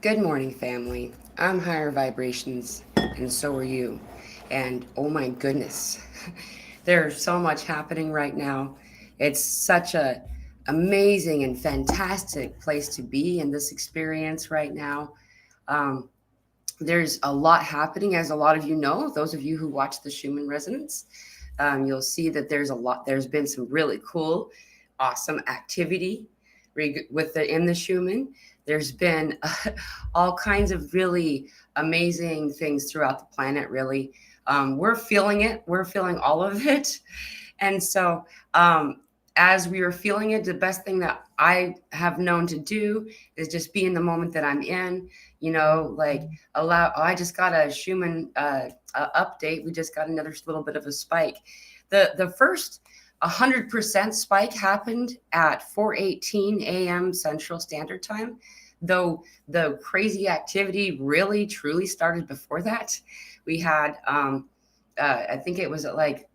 Good morning, family. I'm higher vibrations, and so are you. And oh my goodness, there's so much happening right now. It's such a amazing and fantastic place to be in this experience right now. Um, there's a lot happening, as a lot of you know. Those of you who watch the Schumann resonance, you'll see that there's a lot. There's been some really cool, awesome activity with the in the Schumann. There's been all kinds of really amazing things throughout the planet. Really, we're feeling it. We're feeling all of it, and so as we were feeling it, the best thing that I have known to do is just be in the moment that I'm in. Like allow. Oh, I just got a Schumann update. We just got another little bit of a spike. The first 100% spike happened at 4:18 a.m. Central Standard Time, though the crazy activity really truly started before that. We had I think it was at like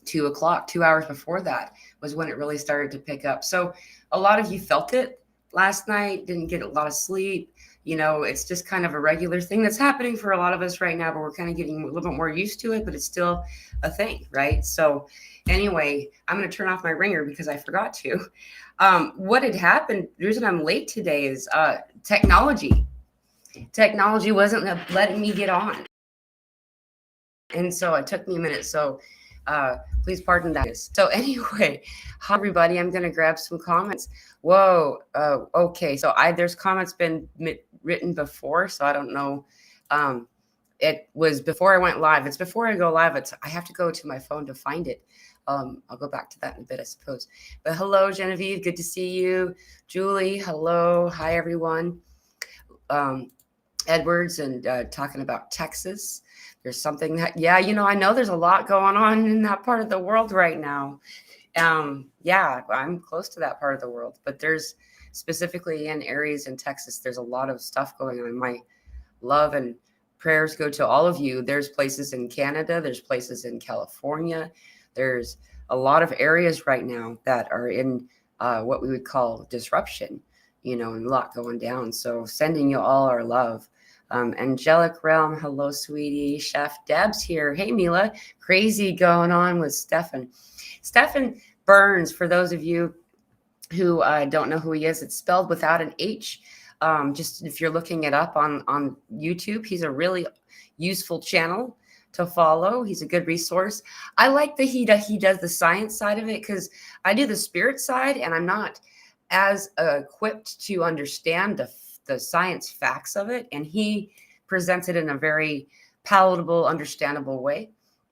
2 o'clock, 2 hours before that was when it really started to pick up. So a lot of you felt it last night, didn't get a lot of sleep. It's just kind of a regular thing that's happening for a lot of us right now, but we're kind of getting a little bit more used to it, but it's still a thing, right? So anyway, I'm going to turn off my ringer because I forgot to. What had happened, the reason I'm late today is technology. Technology wasn't letting me get on. And so it took me a minute. So please pardon that. So anyway, hi everybody. I'm going to grab some comments. Whoa. Okay. So there's comments been written before, so I don't know. It was before I went live. It's before I go live. I have to go to my phone to find it. I'll go back to that in a bit, I suppose. But hello, Genevieve. Good to see you. Julie, hello. Hi, everyone. Edwards and talking about Texas. There's something that, I know there's a lot going on in that part of the world right now. Yeah, I'm close to that part of the world, but there's specifically in areas in Texas, there's a lot of stuff going on. My love and prayers go to all of you. There's places in Canada, there's places in California. There's a lot of areas right now that are in what we would call disruption, and a lot going down. So sending you all our love. Angelic Realm, hello, sweetie. Chef Deb's here. Hey, Mila. Crazy going on with Stefan. Stefan Burns, for those of you who don't know who he is, it's spelled without an H. Just if you're looking it up on YouTube, he's a really useful channel to follow. He's a good resource. I like that he does the science side of it, because I do the spirit side, and I'm not as equipped to understand the science facts of it, and he presents it in a very palatable, understandable way,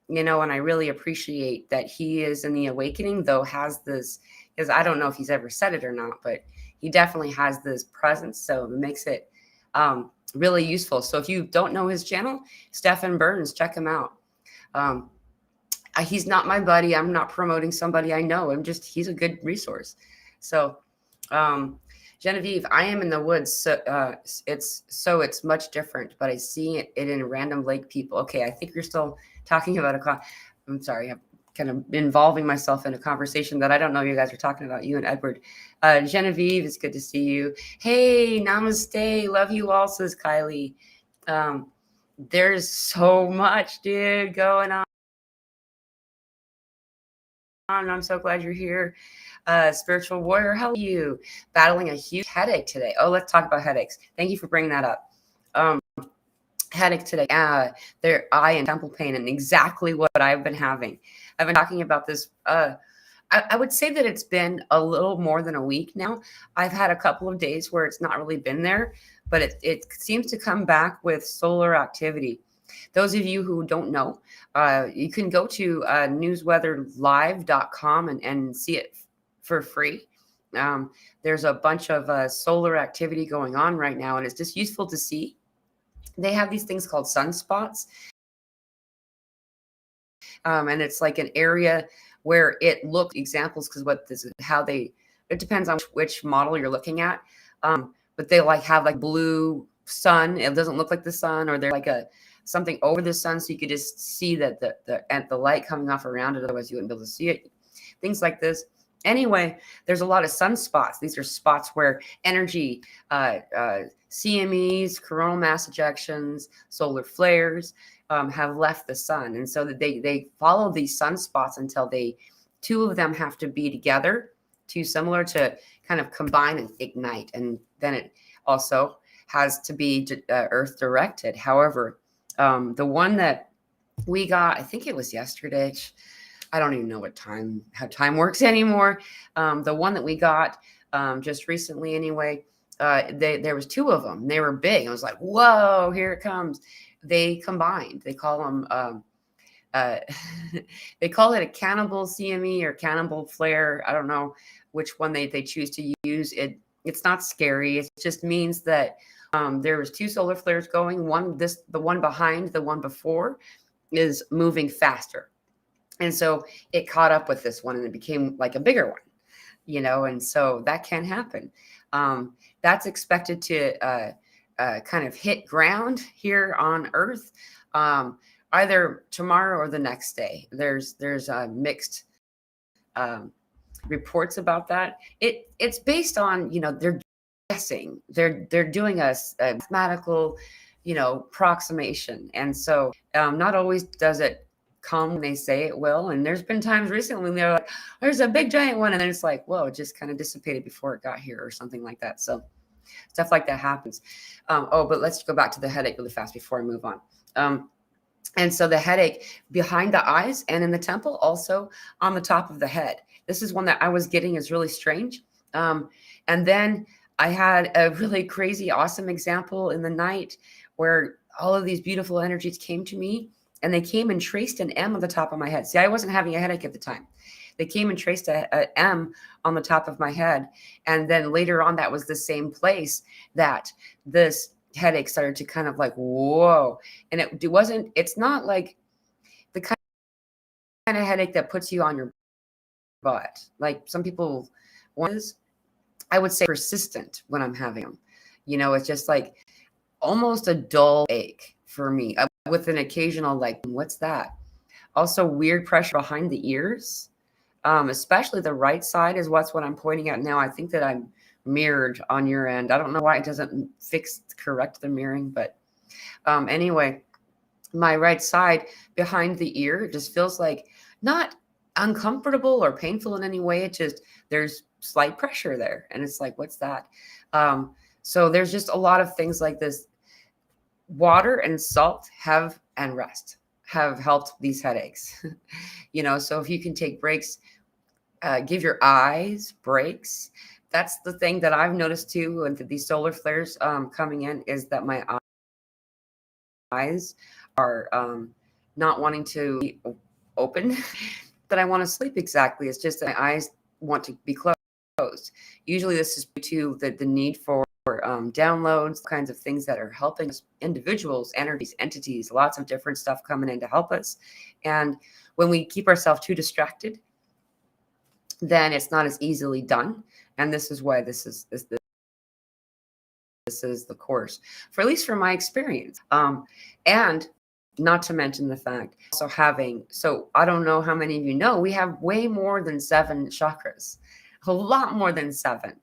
and I really appreciate that he is in the awakening, though has this, because I don't know if he's ever said it or not, but he definitely has this presence, so it makes it really useful. So if you don't know his channel, Stefan Burns, check him out. He's not my buddy. I'm not promoting somebody I know. He's a good resource. So Genevieve, I am in the woods, so it's much different, but I see it in random lake people. Okay, I think you're still talking about I'm sorry, I'm kind of involving myself in a conversation that I don't know you guys are talking about, you and Edward. Genevieve, it's good to see you. Hey, namaste, love you all, says Kylie. There's so much, dude, going on. I'm so glad you're here. Spiritual warrior, how are you? Battling a huge headache today. Oh, let's talk about headaches. Thank you for bringing that up. Headache today. Their eye and temple pain, and exactly what I've been having. I've been talking about this. I would say that it's been a little more than a week now. I've had a couple of days where it's not really been there, but it seems to come back with solar activity. Those of you who don't know, you can go to newsweatherlive.com and see it for free. There's a bunch of solar activity going on right now, and it's just useful to see. They have these things called sunspots, and it's like an area where it looks examples, because it depends on which model you're looking at, but they have like blue sun. It doesn't look like the sun, or they're like something over the sun, so you could just see that the light coming off around it, otherwise you wouldn't be able to see it. Things like this. Anyway, there's a lot of sunspots. These are spots where energy, CMEs, coronal mass ejections, solar flares have left the sun. And so that they follow these sunspots until two of them have to be together, too similar to kind of combine and ignite. And then it also has to be earth directed. However, the one that we got, I think it was yesterday. I don't even know how time works anymore. The one that we got just recently anyway, there was two of them. They were big. I was like, whoa, here it comes. They combined. They call them, they call it a cannibal CME or cannibal flare. I don't know which one they choose to use. It's not scary. It just means that there was two solar flares going. The one behind the one before is moving faster. And so it caught up with this one and it became like a bigger one, and so that can happen. That's expected to kind of hit ground here on Earth either tomorrow or the next day. There's mixed reports about that. It's based on, they're guessing. They're doing a mathematical, approximation. And so not always does it come when they say it will. And there's been times recently when they're like, there's a big giant one. And then it's like, whoa, it just kind of dissipated before it got here or something like that. So stuff like that happens. But let's go back to the headache really fast before I move on. And so the headache behind the eyes and in the temple, also on the top of the head. This is one that I was getting is really strange. And then I had a really crazy, awesome example in the night where all of these beautiful energies came to me. And they came and traced an M on the top of my head. See, I wasn't having a headache at the time. They came and traced a M on the top of my head. And then later on, that was the same place that this headache started to kind of like, whoa. And it's not like the kind of headache that puts you on your butt. Like some people want, I would say persistent when I'm having them. It's just like almost a dull ache for me. With an occasional like, what's that? Also weird pressure behind the ears, especially the right side is what I'm pointing at now. I think that I'm mirrored on your end. I don't know why it doesn't correct the mirroring, but anyway, my right side behind the ear just feels like not uncomfortable or painful in any way. It just, there's slight pressure there. And it's like, what's that? So there's just a lot of things like this. Water and salt and rest have helped these headaches. So if you can take breaks, give your eyes breaks. That's the thing that I've noticed too. And these solar flares coming in is that my eyes are not wanting to be open, that I want to sleep exactly. It's just that my eyes want to be closed. Usually this is due to the need for downloads, kinds of things that are helping us, individuals, energies, entities, lots of different stuff coming in to help us. And when we keep ourselves too distracted, then it's not as easily done. And this is why this is the course, for at least from my experience. And not to mention the fact also so I don't know how many of you know, we have way more than 7 chakras, a lot more than 7.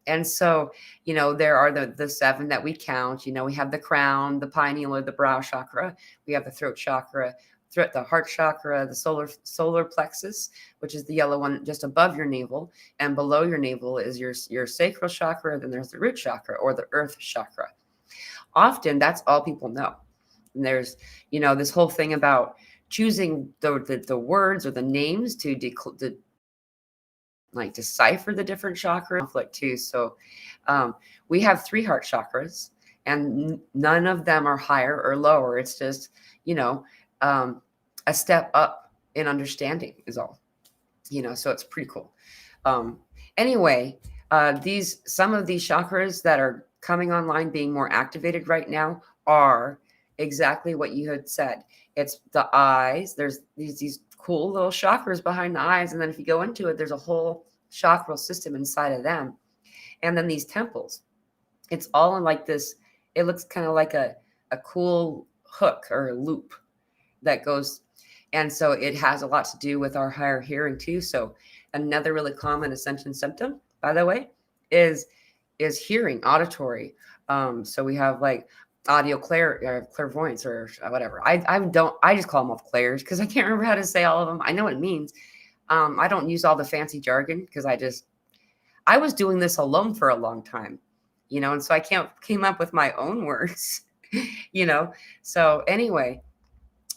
And so, there are the 7 that we count. We have the crown, the pineal or the brow chakra. We have the throat chakra, the heart chakra, the solar plexus, which is the yellow one just above your navel. And below your navel is your sacral chakra. Then there's the root chakra or the earth chakra. Often that's all people know. And there's, this whole thing about choosing the words or the names to decipher the different chakra conflict too. So we have 3 heart chakras and none of them are higher or lower. It's just, a step up in understanding is all, so it's pretty cool. Anyway, some of these chakras that are coming online, being more activated right now, are exactly what you had said. It's the eyes. There's these cool little chakras behind the eyes. And then if you go into it, there's a whole chakral system inside of them. And then these temples, it's all in like this, it looks kind of like a cool hook or a loop that goes. And so it has a lot to do with our higher hearing too. So Another really common ascension symptom, by the way, is hearing, auditory. So we have like clairvoyance or whatever. I just call them all clairs because I can't remember how to say all of them. I know what it means. I don't use all the fancy jargon because I was doing this alone for a long time, and so I came up with my own words, you know. So anyway,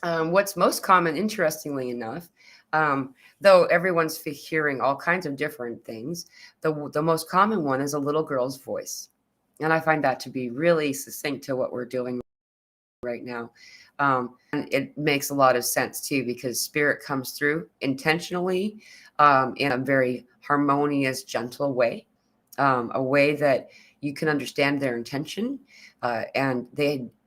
what's most common, interestingly enough, though everyone's hearing all kinds of different things, the most common one is a little girl's voice. And I find that to be really succinct to what we're doing right now. And it makes a lot of sense too, because spirit comes through intentionally, in a very harmonious, gentle way, a way that you can understand their intention. And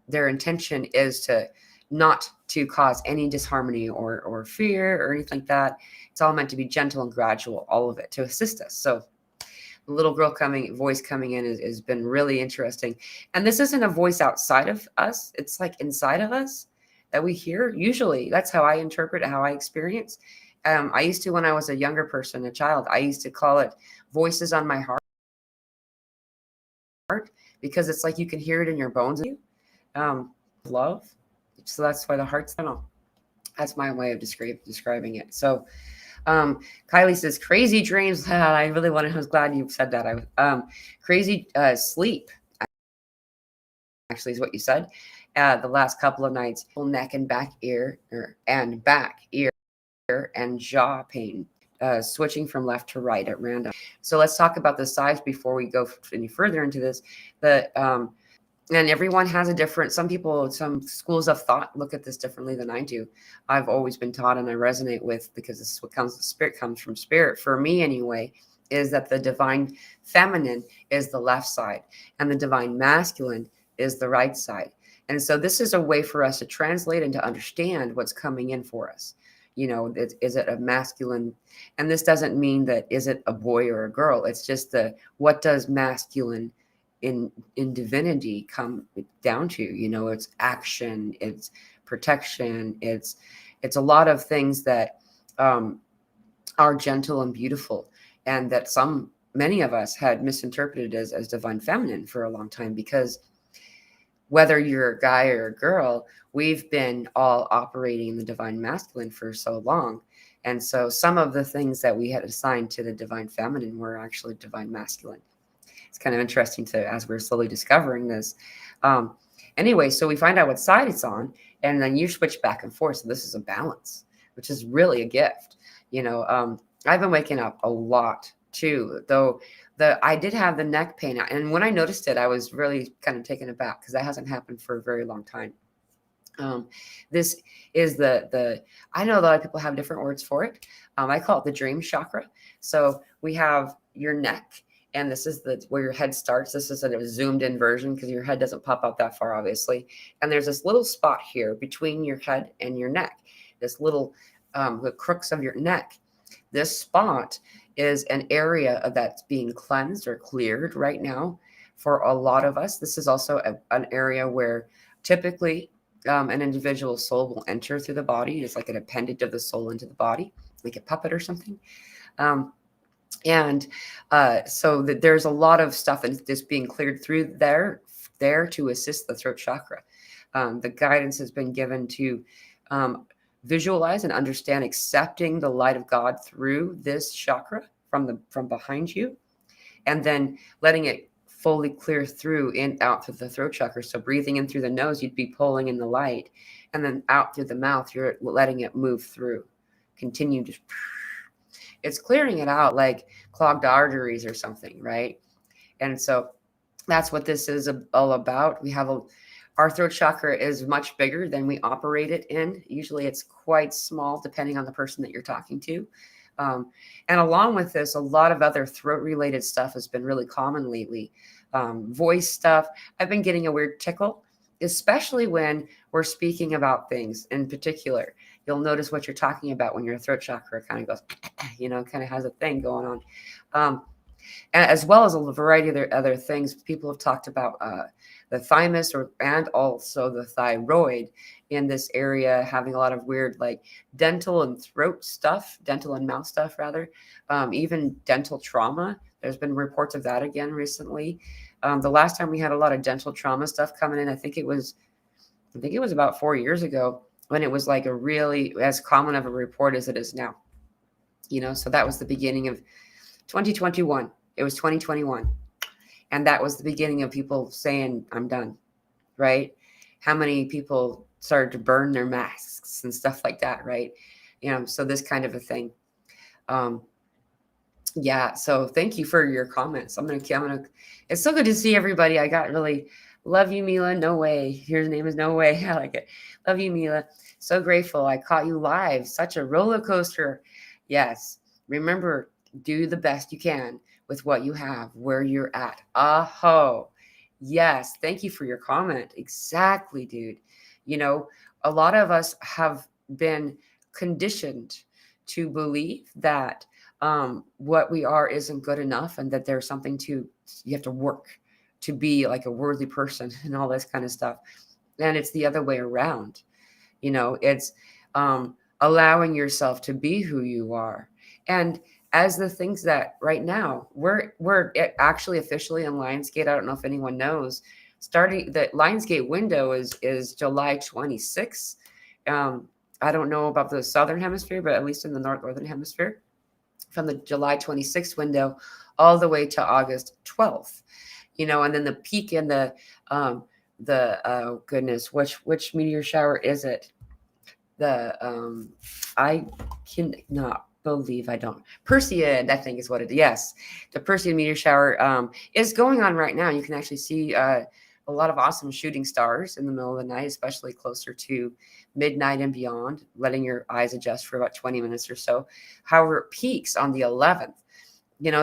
their intention is to not to cause any disharmony or fear or anything like that. It's all meant to be gentle and gradual, all of it, to assist us. So the little girl voice coming in has been really interesting. And this isn't a voice outside of us. It's like inside of us that we hear. Usually that's how I interpret it, how I experience. I used to, when I was a younger person, a child, I used to call it voices on my heart, because it's like you can hear it in your bones. Love. So that's why the heart's, I don't know. That's my way of describing it. So Kylie says, crazy dreams. I was glad you said that. Crazy sleep, actually, is what you said. The last couple of nights, neck and back ear, and jaw pain, switching from left to right at random. So let's talk about the sides before we go any further into this. And everyone has a different, some schools of thought look at this differently than I do. I've always been taught, and I resonate with, because this is what spirit comes from spirit. For me anyway, is that the divine feminine is the left side and the divine masculine is the right side. And so this is a way for us to translate and to understand what's coming in for us. Is it a masculine? And this doesn't mean that, is it a boy or a girl? It's just what does masculine in divinity come down to? It's action, it's protection, it's a lot of things that are gentle and beautiful, and that many of us had misinterpreted as divine feminine for a long time, because whether you're a guy or a girl, we've been all operating in the divine masculine for so long. And so some of the things that we had assigned to the divine feminine were actually divine masculine. It's kind of interesting as we're slowly discovering this. Anyway, so we find out what side it's on, and then you switch back and forth. So this is a balance, which is really a gift. I've been waking up a lot too, though I did have the neck pain. And when I noticed it, I was really kind of taken aback, because that hasn't happened for a very long time. This is I know a lot of people have different words for it. I call it the dream chakra. So we have your neck, and this is where your head starts. This is a zoomed in version, because your head doesn't pop out that far, obviously. And there's this little spot here between your head and your neck, this little, the crooks of your neck. This spot is an area that's being cleansed or cleared right now for a lot of us. This is also an area where typically an individual's soul will enter through the body. It's like an appendage of the soul into the body, like a puppet or something. So there's a lot of stuff that's being cleared through there to assist the throat chakra. The guidance has been given to visualize and understand accepting the light of God through this chakra from behind you, and then letting it fully clear through and out through the throat chakra. So breathing in through the nose, you'd be pulling in the light, and then out through the mouth, you're letting it move through. Continue to, it's clearing it out like clogged arteries or something, right? And so that's what this is all about. Our throat chakra is much bigger than we operate it in. Usually it's quite small, depending on the person that you're talking to. And along with this, a lot of other throat-related stuff has been really common lately. Voice stuff. I've been getting a weird tickle, especially when we're speaking about things in particular. You'll notice what you're talking about when your throat chakra kind of goes, kind of has a thing going on. as well as a variety of other things. People have talked about the thymus and also the thyroid in this area having a lot of weird like dental and throat stuff, dental and mouth stuff rather, even dental trauma. There's been reports of that again recently. The last time we had a lot of dental trauma stuff coming in, I think it was about 4 years ago, when it was like a really as common of a report as it is now. So that was the beginning of 2021. It was 2021. And that was the beginning of people saying, I'm done, right? How many people started to burn their masks and stuff like that, right? So this kind of a thing. Yeah. So thank you for your comments. It's so good to see everybody. I got really love you, Mila. No way. Your name is No Way. I like it. Love you, Mila. So grateful. I caught you live. Such a roller coaster. Yes. Remember, do the best you can with what you have, where you're at. Aho. Yes. Thank you for your comment. Exactly, dude. A lot of us have been conditioned to believe that what we are isn't good enough, and that there's something you have to work to be like a worthy person and all this kind of stuff. And it's the other way around. It's allowing yourself to be who you are. And as the things that right now we're actually officially in Lionsgate. I don't know if anyone knows, starting the Lionsgate window is July 26th. I don't know about the Southern Hemisphere, but at least in the Northern Hemisphere, from the July 26th window all the way to August 12th, and then the peak in the oh goodness, which meteor shower is it? I can not believe I don't. Perseid, I think is what it is. Yes, the Perseid meteor shower is going on right now. You can actually see a lot of awesome shooting stars in the middle of the night, especially closer to midnight and beyond, letting your eyes adjust for about 20 minutes or so. However, it peaks on the 11th.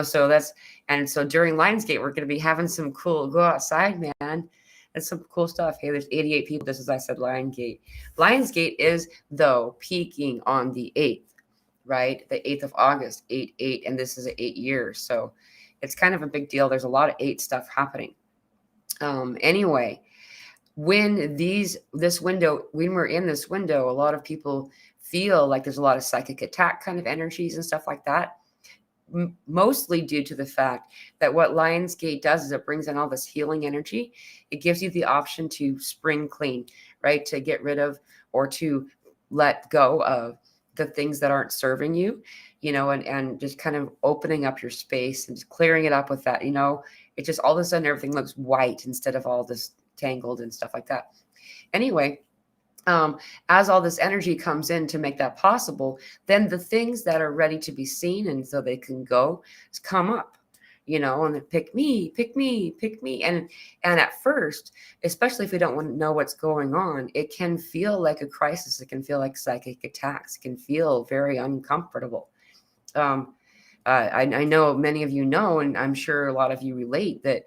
So during Lionsgate, we're going to be having some cool, go outside, man. That's some cool stuff. Hey, there's 88 people. This is, I said, Lionsgate is, though, peaking on the 8th, right? The 8th of August, 8/8, and this is 8 years. So it's kind of a big deal. There's a lot of 8 stuff happening. Anyway, when we're in this window, a lot of people feel like there's a lot of psychic attack kind of energies and stuff like that. Mostly due to the fact that what Lionsgate does is it brings in all this healing energy. It gives you the option to spring clean, right? To get rid of or to let go of the things that aren't serving you, and just kind of opening up your space and just clearing it up with that, it just all of a sudden everything looks white instead of all this tangled and stuff like that. Anyway, as all this energy comes in to make that possible, then the things that are ready to be seen and so they can go come up, and pick me. And at first, especially if we don't want to know what's going on, it can feel like a crisis. It can feel like psychic attacks. It can feel very uncomfortable. I know many of you know, and I'm sure a lot of you relate that,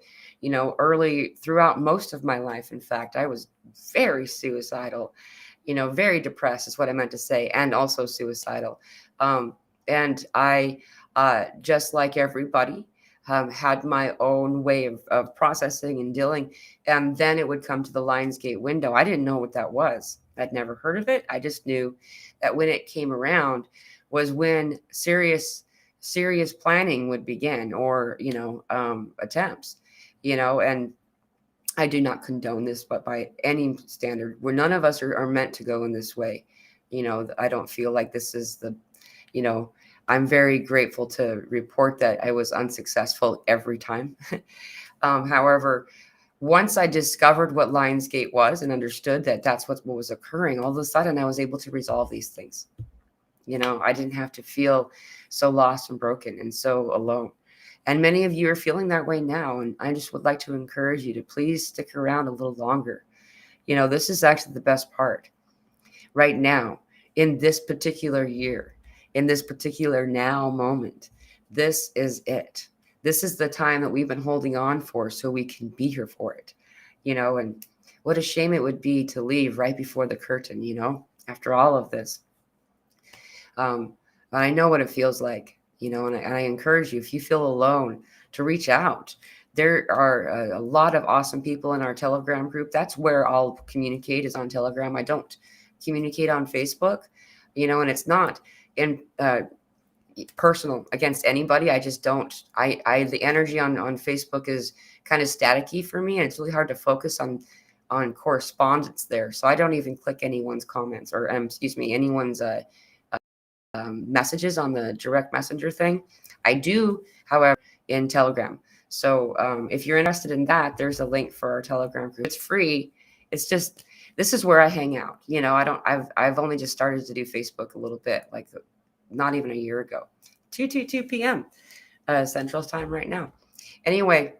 early throughout most of my life, in fact, I was very suicidal, very depressed is what I meant to say, and also suicidal. And I, just like everybody, had my own way of processing and dealing. And then it would come to the Lionsgate window. I didn't know what that was. I'd never heard of it. I just knew that when it came around was when serious planning would begin, or, attempts, and I do not condone this, but by any standard, where none of us are meant to go in this way. I don't feel like this is I'm very grateful to report that I was unsuccessful every time. However, once I discovered what Lionsgate was and understood that that's what was occurring, all of a sudden I was able to resolve these things. I didn't have to feel so lost and broken and so alone. And many of you are feeling that way now. And I just would like to encourage you to please stick around a little longer. This is actually the best part right now, in this particular year, in this particular now moment. This is it. This is the time that we've been holding on for so we can be here for it, and what a shame it would be to leave right before the curtain, after all of this. But I know what it feels like, and I encourage you, if you feel alone, to reach out. There are a lot of awesome people in our Telegram group. That's where I'll communicate, is on Telegram. I don't communicate on Facebook, and it's not in personal against anybody. I just don't. The energy on Facebook is kind of staticky for me, and it's really hard to focus on correspondence there. So I don't even click anyone's comments or anyone's messages on the direct messenger thing. I do, however, in Telegram. So if you're interested in that, there's a link for our Telegram group. It's free. It's just, this is where I hang out. I've only just started to do Facebook a little bit, like not even a year ago. 2 p.m. Central Time right now. Anyway,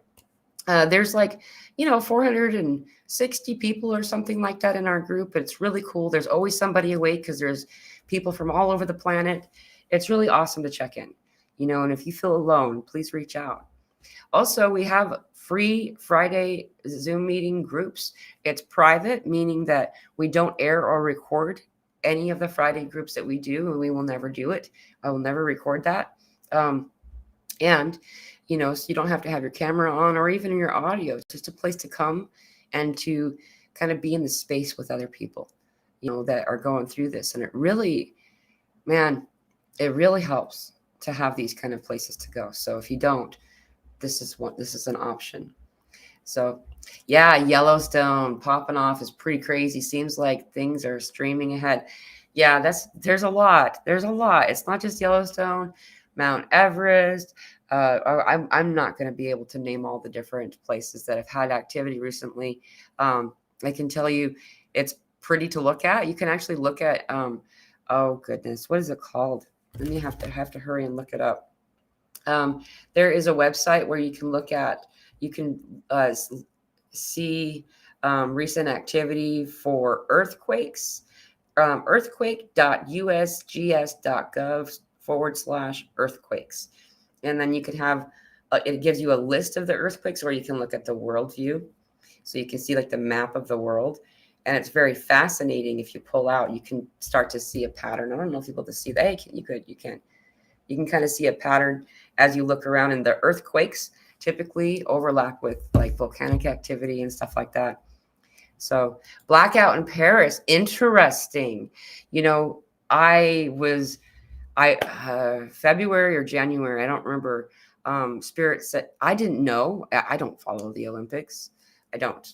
there's 460 people or something like that in our group. It's really cool. There's always somebody awake because there's people from all over the planet. It's really awesome to check in, and if you feel alone, please reach out. Also, we have free Friday Zoom meeting groups. It's private, meaning that we don't air or record any of the Friday groups that we do, and we will never do it. I will never record that. And so you don't have to have your camera on or even your audio. It's just a place to come and to kind of be in the space with other people, that are going through this. And it really helps to have these kind of places to go. So if you don't, this is an option. So yeah, Yellowstone popping off is pretty crazy. Seems like things are streaming ahead. Yeah, there's a lot. It's not just Yellowstone, Mount Everest. I'm not going to be able to name all the different places that have had activity recently. I can tell you it's pretty to look at. You can actually look at, oh goodness, what is it called? Then you have to hurry and look it up. There is a website where you can see recent activity for earthquakes, earthquake.usgs.gov/earthquakes. And then you could have, it gives you a list of the earthquakes, or you can look at the world view. So you can see the map of the world. And it's very fascinating. If you pull out, you can start to see a pattern. I don't know if you're able to see that. Hey, you can kind of see a pattern as you look around, and the earthquakes typically overlap with volcanic activity and stuff like that. So Blackout in Paris, interesting. February or January, I don't remember. Spirit said, I didn't know. I don't follow the Olympics.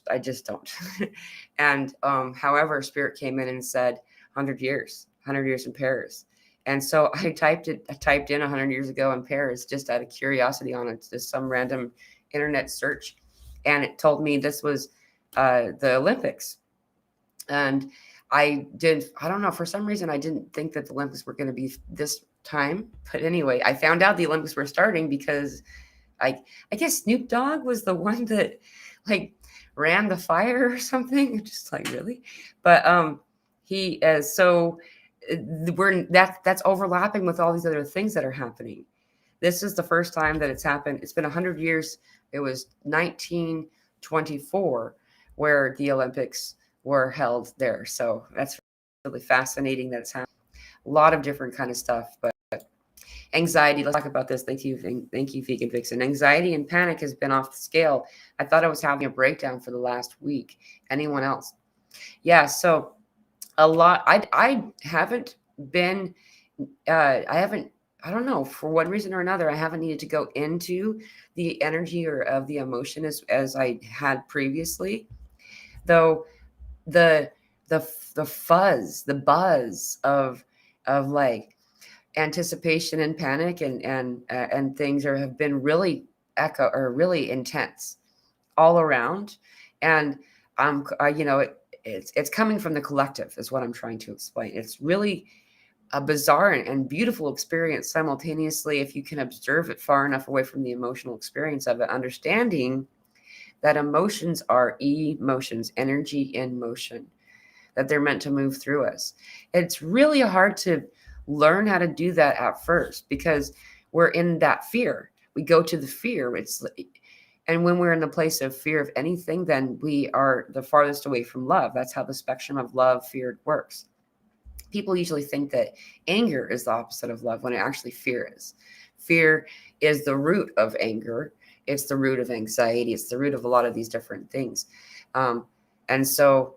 I just don't. And however, Spirit came in and said 100 years in Paris. And so I typed in 100 years ago in Paris, just out of curiosity on it, just some random internet search. And it told me this was the Olympics. And I don't know, for some reason, I didn't think that the Olympics were going to be this time. But anyway, I found out the Olympics were starting because I guess Snoop Dogg was the one that ran the fire or something. Just really. But that's overlapping with all these other things that are happening. This is the first time that it's happened. It's been 100 years. It was 1924 where the Olympics were held there. So that's really fascinating that it's happening. A lot of different kind of stuff, but anxiety, let's talk about this. Thank you, Vegan Vixen. Anxiety and panic has been off the scale. I thought I was having a breakdown for the last week. Anyone else? Yeah, so a lot. I haven't been, I don't know, for one reason or another, I haven't needed to go into the energy or of the emotion as I had previously. Though the fuzz, the buzz of anticipation and panic and things have been really really intense all around. And it's coming from the collective is what I'm trying to explain. It's really a bizarre and beautiful experience simultaneously if you can observe it far enough away from the emotional experience of it, understanding that emotions are emotions, energy in motion, that they're meant to move through us. It's really hard to learn how to do that at first because we're in that fear. We go to the fear. And when we're in the place of fear of anything, then we are the farthest away from love. That's how the spectrum of love, fear works. People usually think that anger is the opposite of love when it actually fear is. Fear is the root of anger, It's the root of anxiety. It's the root of a lot of these different things. And so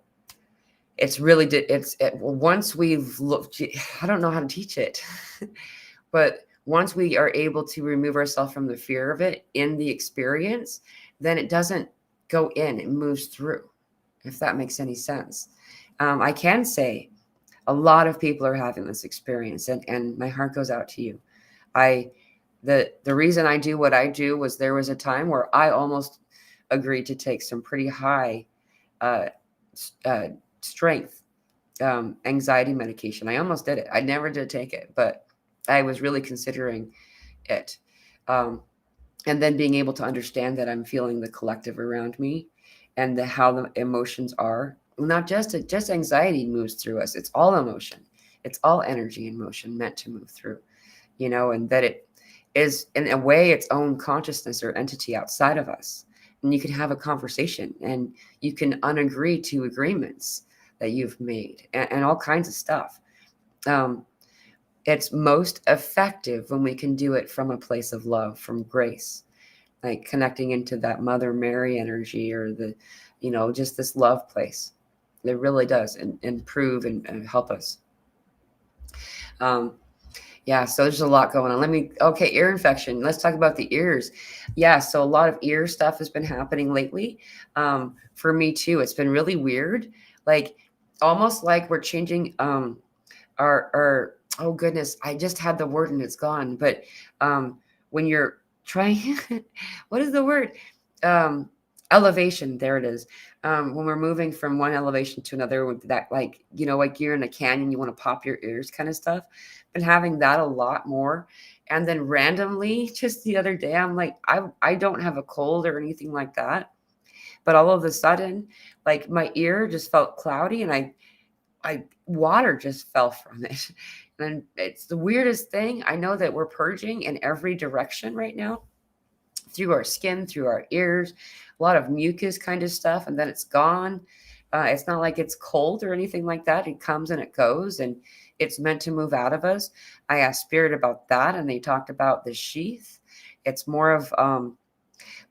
it's really, once we've looked, I don't know how to teach it, but once we are able to remove ourselves from the fear of it in the experience, then it doesn't go in, it moves through, if that makes any sense. I can say a lot of people are having this experience, and my heart goes out to you. The reason I do what I do was there was a time where I almost agreed to take some pretty high strength anxiety medication. I almost did it. I never did take it, but I was really considering it. And then being able to understand that I'm feeling the collective around me and how the emotions are. Not just anxiety moves through us. It's all emotion. It's all energy and motion meant to move through, and that it is in a way its own consciousness or entity outside of us. And you can have a conversation and you can unagree to agreements that you've made and all kinds of stuff. It's most effective when we can do it from a place of love, from grace, like connecting into that Mother Mary energy or just this love place. It really does improve and help us. Yeah, so there's a lot going on. Okay, ear infection. Let's talk about the ears. Yeah, so a lot of ear stuff has been happening lately. For me too. It's been really weird. Like almost like we're changing our oh goodness, I just had the word and it's gone. But when you're trying, what is the word? Elevation, there it is. When we're moving from one elevation to another, with that, like you're in a canyon, you want to pop your ears kind of stuff. Been having that a lot more. And then randomly, just the other day, I'm like, I don't have a cold or anything like that, but all of a sudden, like my ear just felt cloudy, and I water just fell from it. And it's the weirdest thing. I know that we're purging in every direction right now, through our skin, through our ears, a lot of mucus kind of stuff, and then it's gone. It's not like it's cold or anything like that. It comes and it goes, and it's meant to move out of us. I asked Spirit about that, and they talked about the sheath. It's more of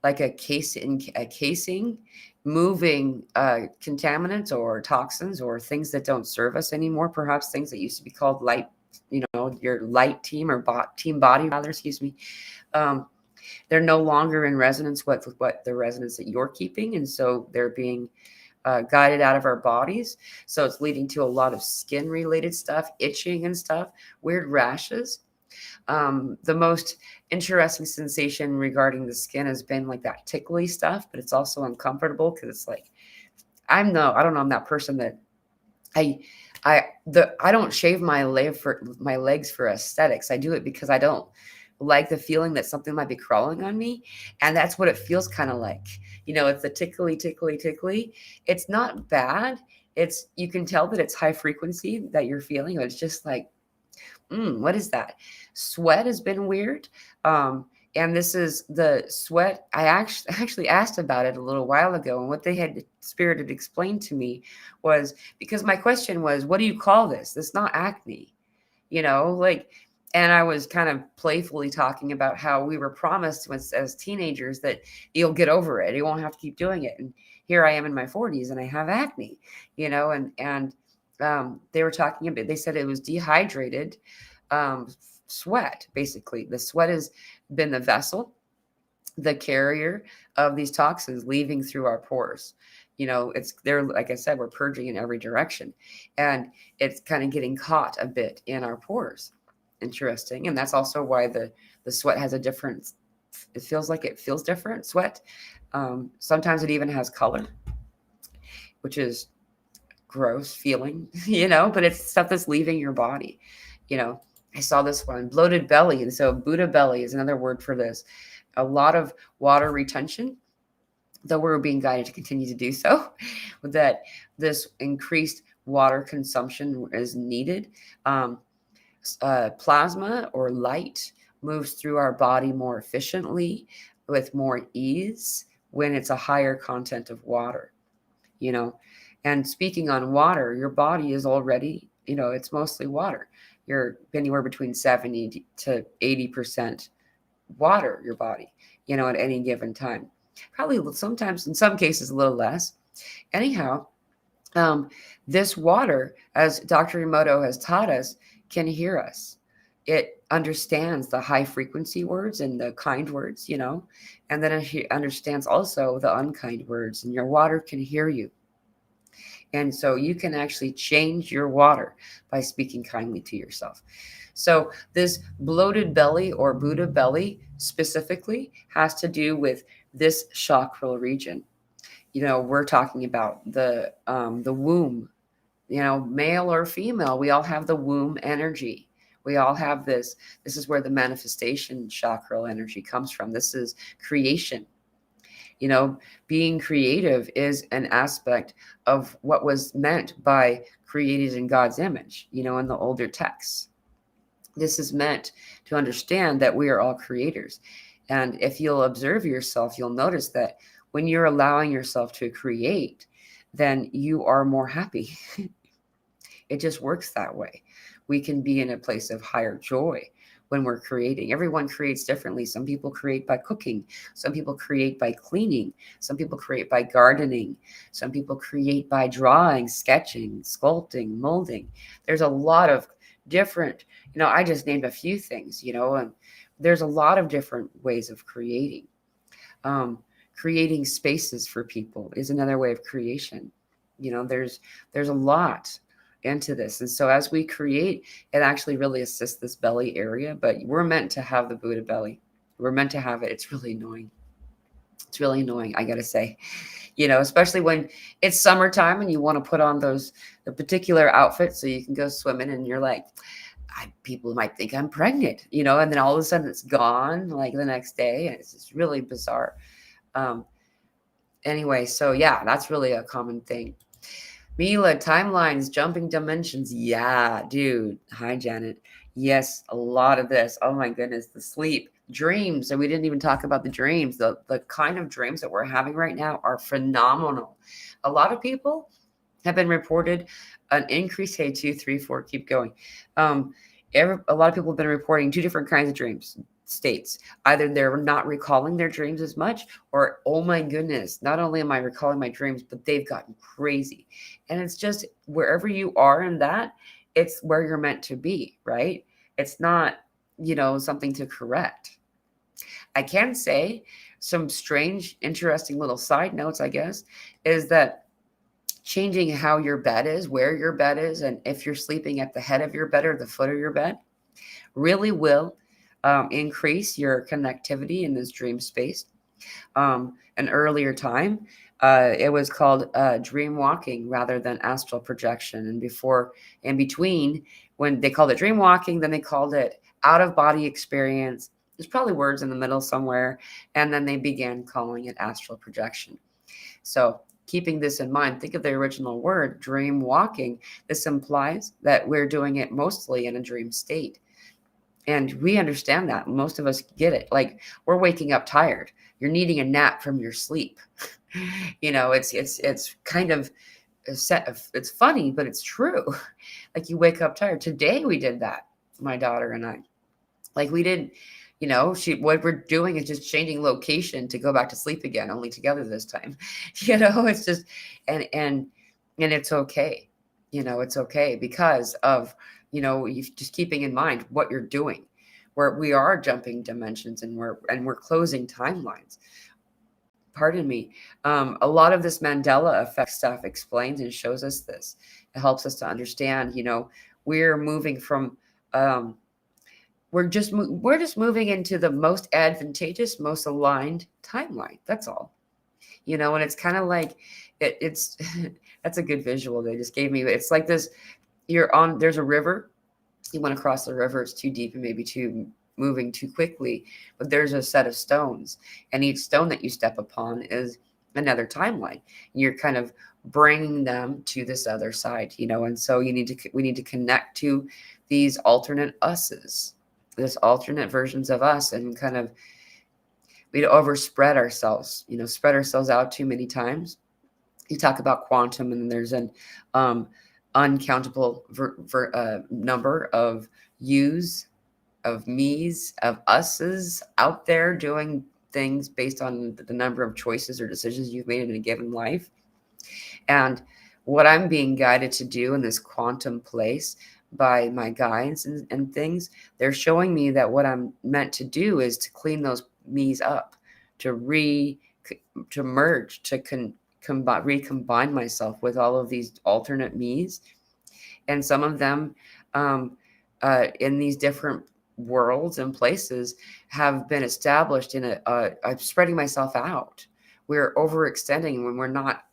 like a casing, moving contaminants or toxins or things that don't serve us anymore. Perhaps things that used to be called light, your light team or team body, rather, excuse me. They're no longer in resonance with what the resonance that you're keeping. And so they're being guided out of our bodies. So it's leading to a lot of skin related stuff, itching and stuff, weird rashes. The most interesting sensation regarding the skin has been like that tickly stuff, but it's also uncomfortable because it's like, I don't know, I'm that person that I don't shave my legs for aesthetics. I do it because I don't like the feeling that something might be crawling on me. And that's what it feels kind of like. It's the tickly. It's not bad. You can tell that it's high frequency that you're feeling. It's just like, what is that? Sweat has been weird. And this is the sweat. I actually asked about it a little while ago. And what they had Spirit had explained to me was, because my question was, what do you call this? It's not acne, and I was kind of playfully talking about how we were promised as teenagers that you'll get over it. You won't have to keep doing it. And here I am in my 40s and I have acne, and they were talking about, they said it was dehydrated sweat. Basically, the sweat has been the vessel, the carrier of these toxins leaving through our pores. It's there. Like I said, we're purging in every direction, and it's kind of getting caught a bit in our pores. Interesting. And that's also why the sweat has a different, it feels different sweat. Sometimes it even has color, which is gross feeling, but it's stuff that's leaving your body. I saw this one, bloated belly. And so Buddha belly is another word for this. A lot of water retention, though we're being guided to continue to do so, that this increased water consumption is needed. Plasma or light moves through our body more efficiently, with more ease, when it's a higher content of water, And speaking on water, your body is already, it's mostly water. You're anywhere between 70 to 80% water, your body. at any given time. Probably sometimes, in some cases, a little less. Anyhow, this water, as Dr. Emoto has taught us, can hear us. It understands the high frequency words and the kind words, and then it understands also the unkind words, and your water can hear you. And so you can actually change your water by speaking kindly to yourself. So this bloated belly or Buddha belly specifically has to do with this chakral region. We're talking about the womb, male or female, we all have the womb energy. We all have this. This is where the manifestation chakral energy comes from. This is creation. Being creative is an aspect of what was meant by created in God's image, in the older texts. This is meant to understand that we are all creators. And if you'll observe yourself, you'll notice that when you're allowing yourself to create, then you are more happy. It just works that way. We can be in a place of higher joy when we're creating. Everyone creates differently. Some people create by cooking. Some people create by cleaning. Some people create by gardening. Some people create by drawing, sketching, sculpting, molding. There's a lot of different, I just named a few things, and there's a lot of different ways of creating. Creating spaces for people is another way of creation. There's a lot into this. And so as we create, it actually really assists this belly area, but we're meant to have the Buddha belly. We're meant to have it. It's really annoying. It's really annoying, I gotta say, especially when it's summertime and you want to put on the particular outfit so you can go swimming, and you're like, people might think I'm pregnant, and then all of a sudden it's gone like the next day, and it's just really bizarre. Anyway, so yeah, that's really a common thing. Mila, timelines, jumping dimensions. Yeah, dude. Hi, Janet. Yes, a lot of this. Oh my goodness, the sleep, dreams. And we didn't even talk about the dreams. The kind of dreams that we're having right now are phenomenal. A lot of people have been reported an increase. Hey, 2, 3, 4, keep going. A lot of people have been reporting 2 different kinds of dreams states. Either they're not recalling their dreams as much, or, oh my goodness, not only am I recalling my dreams, but they've gotten crazy. And it's just wherever you are in that, it's where you're meant to be, right? It's not, something to correct. I can say some strange, interesting little side notes, I guess, is that changing how your bed is, where your bed is, and if you're sleeping at the head of your bed or the foot of your bed, really will increase your connectivity in this dream space. An earlier time, it was called dream walking rather than astral projection. And in between, when they called it dream walking, then they called it out of body experience. There's probably words in the middle somewhere. And then they began calling it astral projection. So keeping this in mind, think of the original word, dream walking. This implies that we're doing it mostly in a dream state. And we understand that. Most of us get it. Like, we're waking up tired. You're needing a nap from your sleep. It's kind of it's funny, but it's true. Like, you wake up tired. Today we did that, my daughter and I. Like, we didn't, what we're doing is just changing location to go back to sleep again, only together this time. It's just, and it's okay. It's okay because of, you just keeping in mind what you're doing, where we are jumping dimensions and we're closing timelines. Pardon me. A lot of this Mandela effect stuff explains and shows us this. It helps us to understand, we're moving from, we're just moving into the most advantageous, most aligned timeline. That's all, and it's kind of like it's that's a good visual they just gave me. It's like this. There's a river. You want to cross the river. It's too deep and maybe moving too quickly, but there's a set of stones, and each stone that you step upon is another timeline. You're kind of bringing them to this other side, and so we need to connect to these alternate us's, this alternate versions of us, and kind of we overspread ourselves, spread ourselves out too many times. You talk about quantum, and there's an uncountable number of yous, of me's, of us's out there doing things based on the number of choices or decisions you've made in a given life. And what I'm being guided to do in this quantum place by my guides and things, they're showing me that what I'm meant to do is to clean those me's up, to to merge, to recombine myself with all of these alternate me's, and some of them in these different worlds and places have been established in I'm spreading myself out. We're overextending when we're not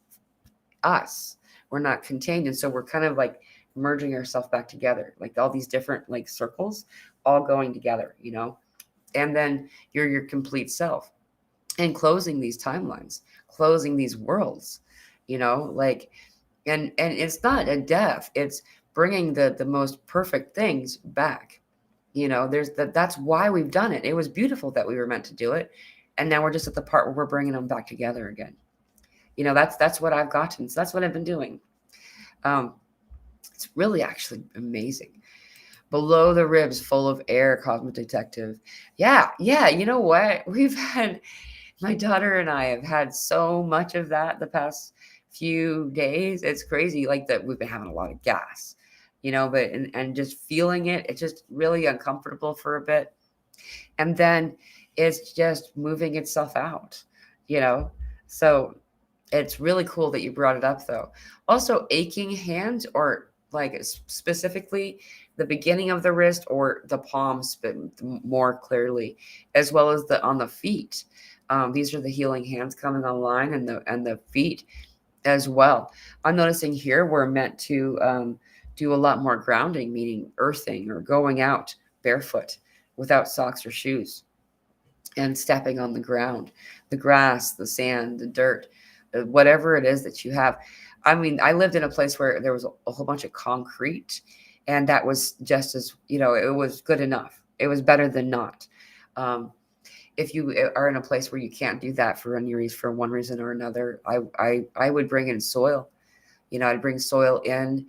us. We're not contained. And so we're kind of like merging ourselves back together, like all these different like circles all going together, and then you're your complete self, and closing these timelines, closing these worlds, like, and it's not a death. It's bringing the most perfect things back. That's why we've done it. It was beautiful that we were meant to do it. And now we're just at the part where we're bringing them back together again. That's what I've gotten. So that's what I've been doing. It's really actually amazing. Below the ribs, full of air, Cosmic Detective. Yeah. You know what? My daughter and I have had so much of that the past few days. It's crazy. Like that we've been having a lot of gas, but and just feeling it. It's just really uncomfortable for a bit. And then it's just moving itself out, So it's really cool that you brought it up, though. Also, aching hands, or like specifically the beginning of the wrist or the palms, but more clearly, as well as on the feet. These are the healing hands coming online, and the feet as well. I'm noticing here we're meant to do a lot more grounding, meaning earthing or going out barefoot without socks or shoes, and stepping on the ground, the grass, the sand, the dirt, whatever it is that you have. I mean, I lived in a place where there was a whole bunch of concrete, and that was just as, it was good enough. It was better than not. If you are in a place where you can't do that for one reason or another, I would bring in soil. I'd bring soil in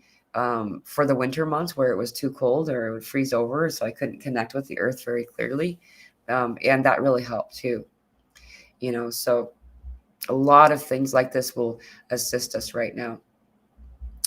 for the winter months where it was too cold or it would freeze over, so I couldn't connect with the earth very clearly. And that really helped too. So a lot of things like this will assist us right now.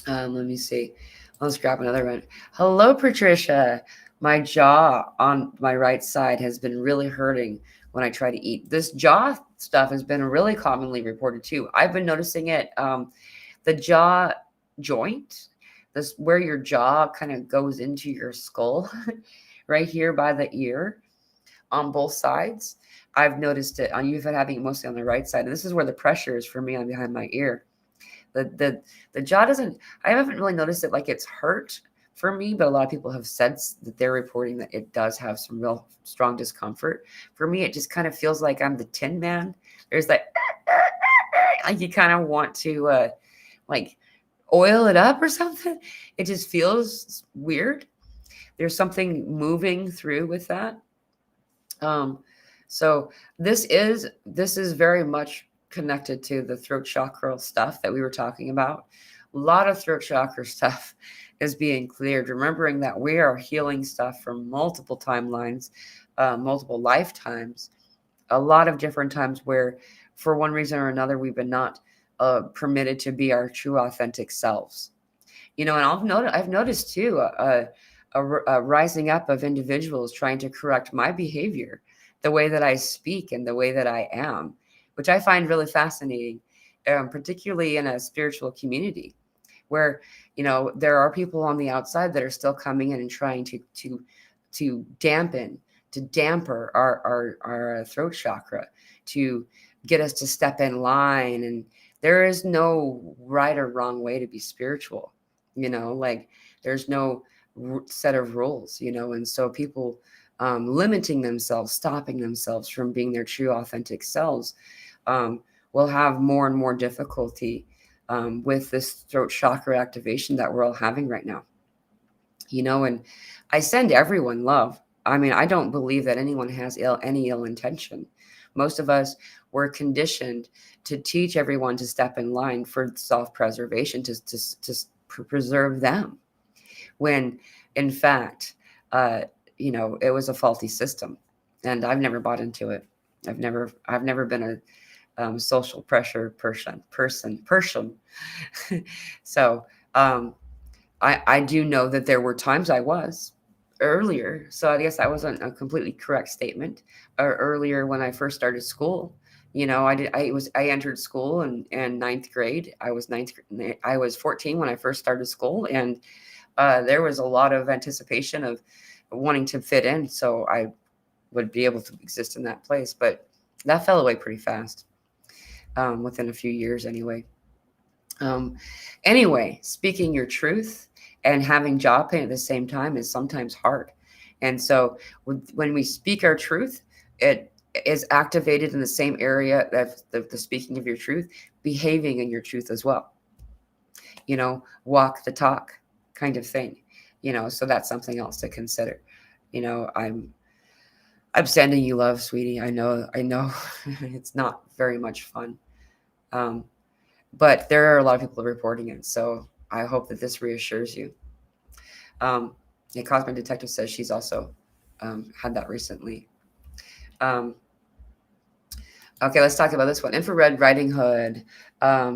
Let me see. Let's grab another one. Hello, Patricia. My jaw on my right side has been really hurting when I try to eat. This jaw stuff has been really commonly reported too. I've been noticing it. The jaw joint, this where your jaw kind of goes into your skull, right here by the ear, on both sides. I've noticed it. You've been having it mostly on the right side, and this is where the pressure is for me on behind my ear. The jaw doesn't. I haven't really noticed it like it's hurt for me, but a lot of people have said that they're reporting that it does have some real strong discomfort. For me, it just kind of feels like I'm the Tin Man. There's like you kind of want to like oil it up or something. It just feels weird. There's something moving through with that. So this is very much connected to the throat chakra stuff that we were talking about. A lot of throat chakra stuff is being cleared, remembering that we are healing stuff from multiple timelines, multiple lifetimes, a lot of different times where for one reason or another we've been not permitted to be our true authentic selves. And I've noticed too a rising up of individuals trying to correct my behavior, the way that I speak and the way that I am, which I find really fascinating, particularly in a spiritual community where, there are people on the outside that are still coming in and trying to damper our throat chakra, to get us to step in line. And there is no right or wrong way to be spiritual, like there's no set of rules, and so people limiting themselves, stopping themselves from being their true authentic selves, will have more and more difficulty with this throat chakra activation that we're all having right now. And I send everyone love. I mean, I don't believe that anyone has any ill intention. Most of us were conditioned to teach everyone to step in line for self-preservation, to preserve them, when in fact, it was a faulty system, and I've never bought into it. I've never been a social pressure person. So I do know that there were times I was earlier. So I guess that wasn't a completely correct statement. Or earlier when I first started school, I entered school in ninth grade. I was 14 when I first started school, and there was a lot of anticipation of wanting to fit in, so I would be able to exist in that place. But that fell away pretty fast, within a few years anyway. Um, anyway, speaking your truth and having job pain at the same time is sometimes hard. And so when we speak our truth, it is activated in the same area that the speaking of your truth, behaving in your truth as well. Walk the talk kind of thing. So that's something else to consider. I'm sending you love, sweetie. I know it's not very much fun. But there are a lot of people reporting it, so I hope that this reassures you. The Cosmic Detective says she's also had that recently. Okay, let's talk about this one. Infrared Riding Hood.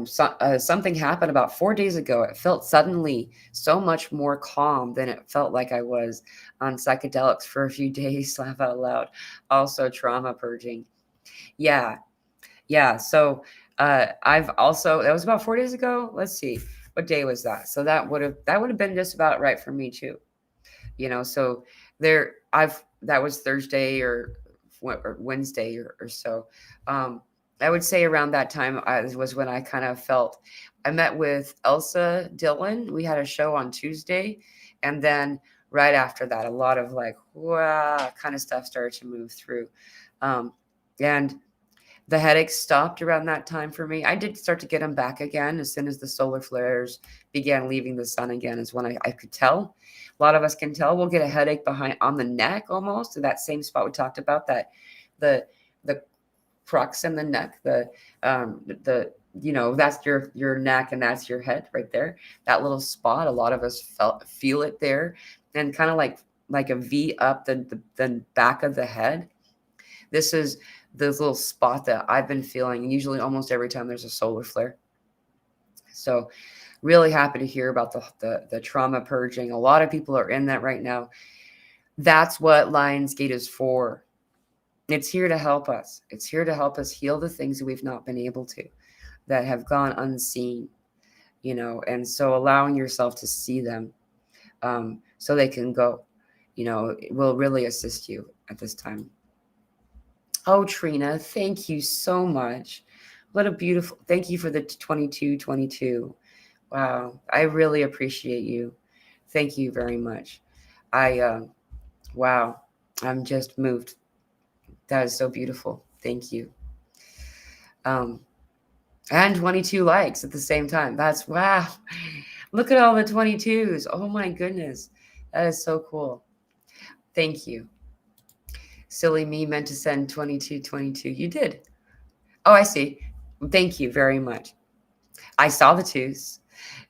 Something happened about 4 days ago. It felt suddenly so much more calm than it felt like I was on psychedelics for a few days. Laugh out loud. Also trauma purging. Yeah. So that was about 4 days ago. Let's see, what day was that? So that would have been just about right for me too. So that was Thursday or Wednesday or so. I would say around that time was when I kind of felt. I met with Elsa Dillon. We had a show on Tuesday, and then right after that, a lot of like wow kind of stuff started to move through, and the headaches stopped around that time for me. I did start to get them back again as soon as the solar flares began leaving the sun again, is when I could tell. A lot of us can tell. We'll get a headache on the neck almost, to that same spot we talked about, that the crux in the neck, that's your neck and that's your head right there. That little spot, a lot of us feel it there, and kind of like a V up the back of the head. This is this little spot that I've been feeling usually almost every time there's a solar flare. So really happy to hear about the trauma purging. A lot of people are in that right now. That's what Lionsgate is for. It's here to help us. It's here to help us heal the things that we've not been able to, that have gone unseen, and so allowing yourself to see them, so they can go, it will really assist you at this time. Oh, Trina, thank you so much. What a beautiful, thank you for the 2222. Wow. I really appreciate you. Thank you very much. Wow. I'm just moved. That is so beautiful. Thank you. And 22 likes at the same time. That's wow. Look at all the 22s. Oh my goodness. That is so cool. Thank you. Silly me, meant to send 2222. You did. Oh, I see. Thank you very much. I saw the twos,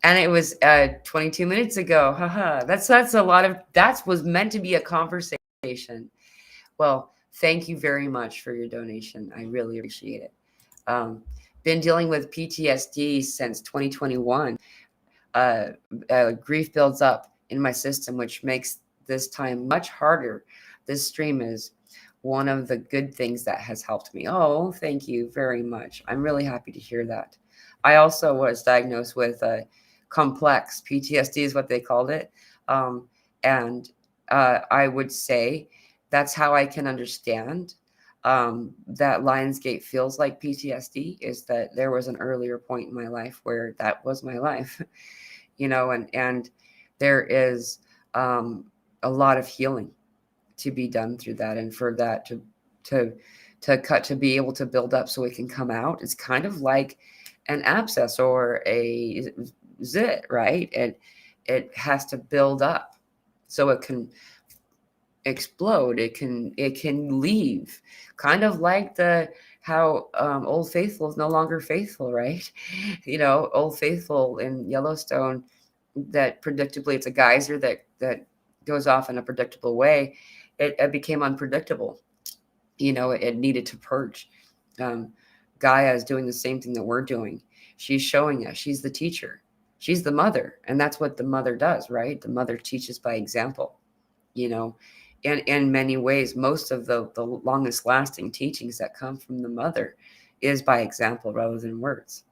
and it was 22 minutes ago. Haha. That's a lot of, that was meant to be a conversation. Well, thank you very much for your donation. I really appreciate it. Been dealing with PTSD since 2021. Grief builds up in my system, which makes this time much harder. This stream is one of the good things that has helped me. Oh, thank you very much. I'm really happy to hear that. I also was diagnosed with complex PTSD, is what they called it. And I would say that's how I can understand that Lionsgate feels like PTSD, is that there was an earlier point in my life where that was my life, and there is a lot of healing to be done through that, and for that to be able to build up so it can come out. It's kind of like an abscess or a zit, right? It has to build up so it can explode. It can leave, kind of like how Old Faithful is no longer faithful, right? Old Faithful in Yellowstone, that predictably, it's a geyser that goes off in a predictable way. It became unpredictable, it needed to purge. um, Gaia is doing the same thing that we're doing. She's showing us. She's the teacher. She's the mother, and that's what the mother does, right? The mother teaches by example. you know and in many ways, most of the longest lasting teachings that come from the mother is by example rather than words.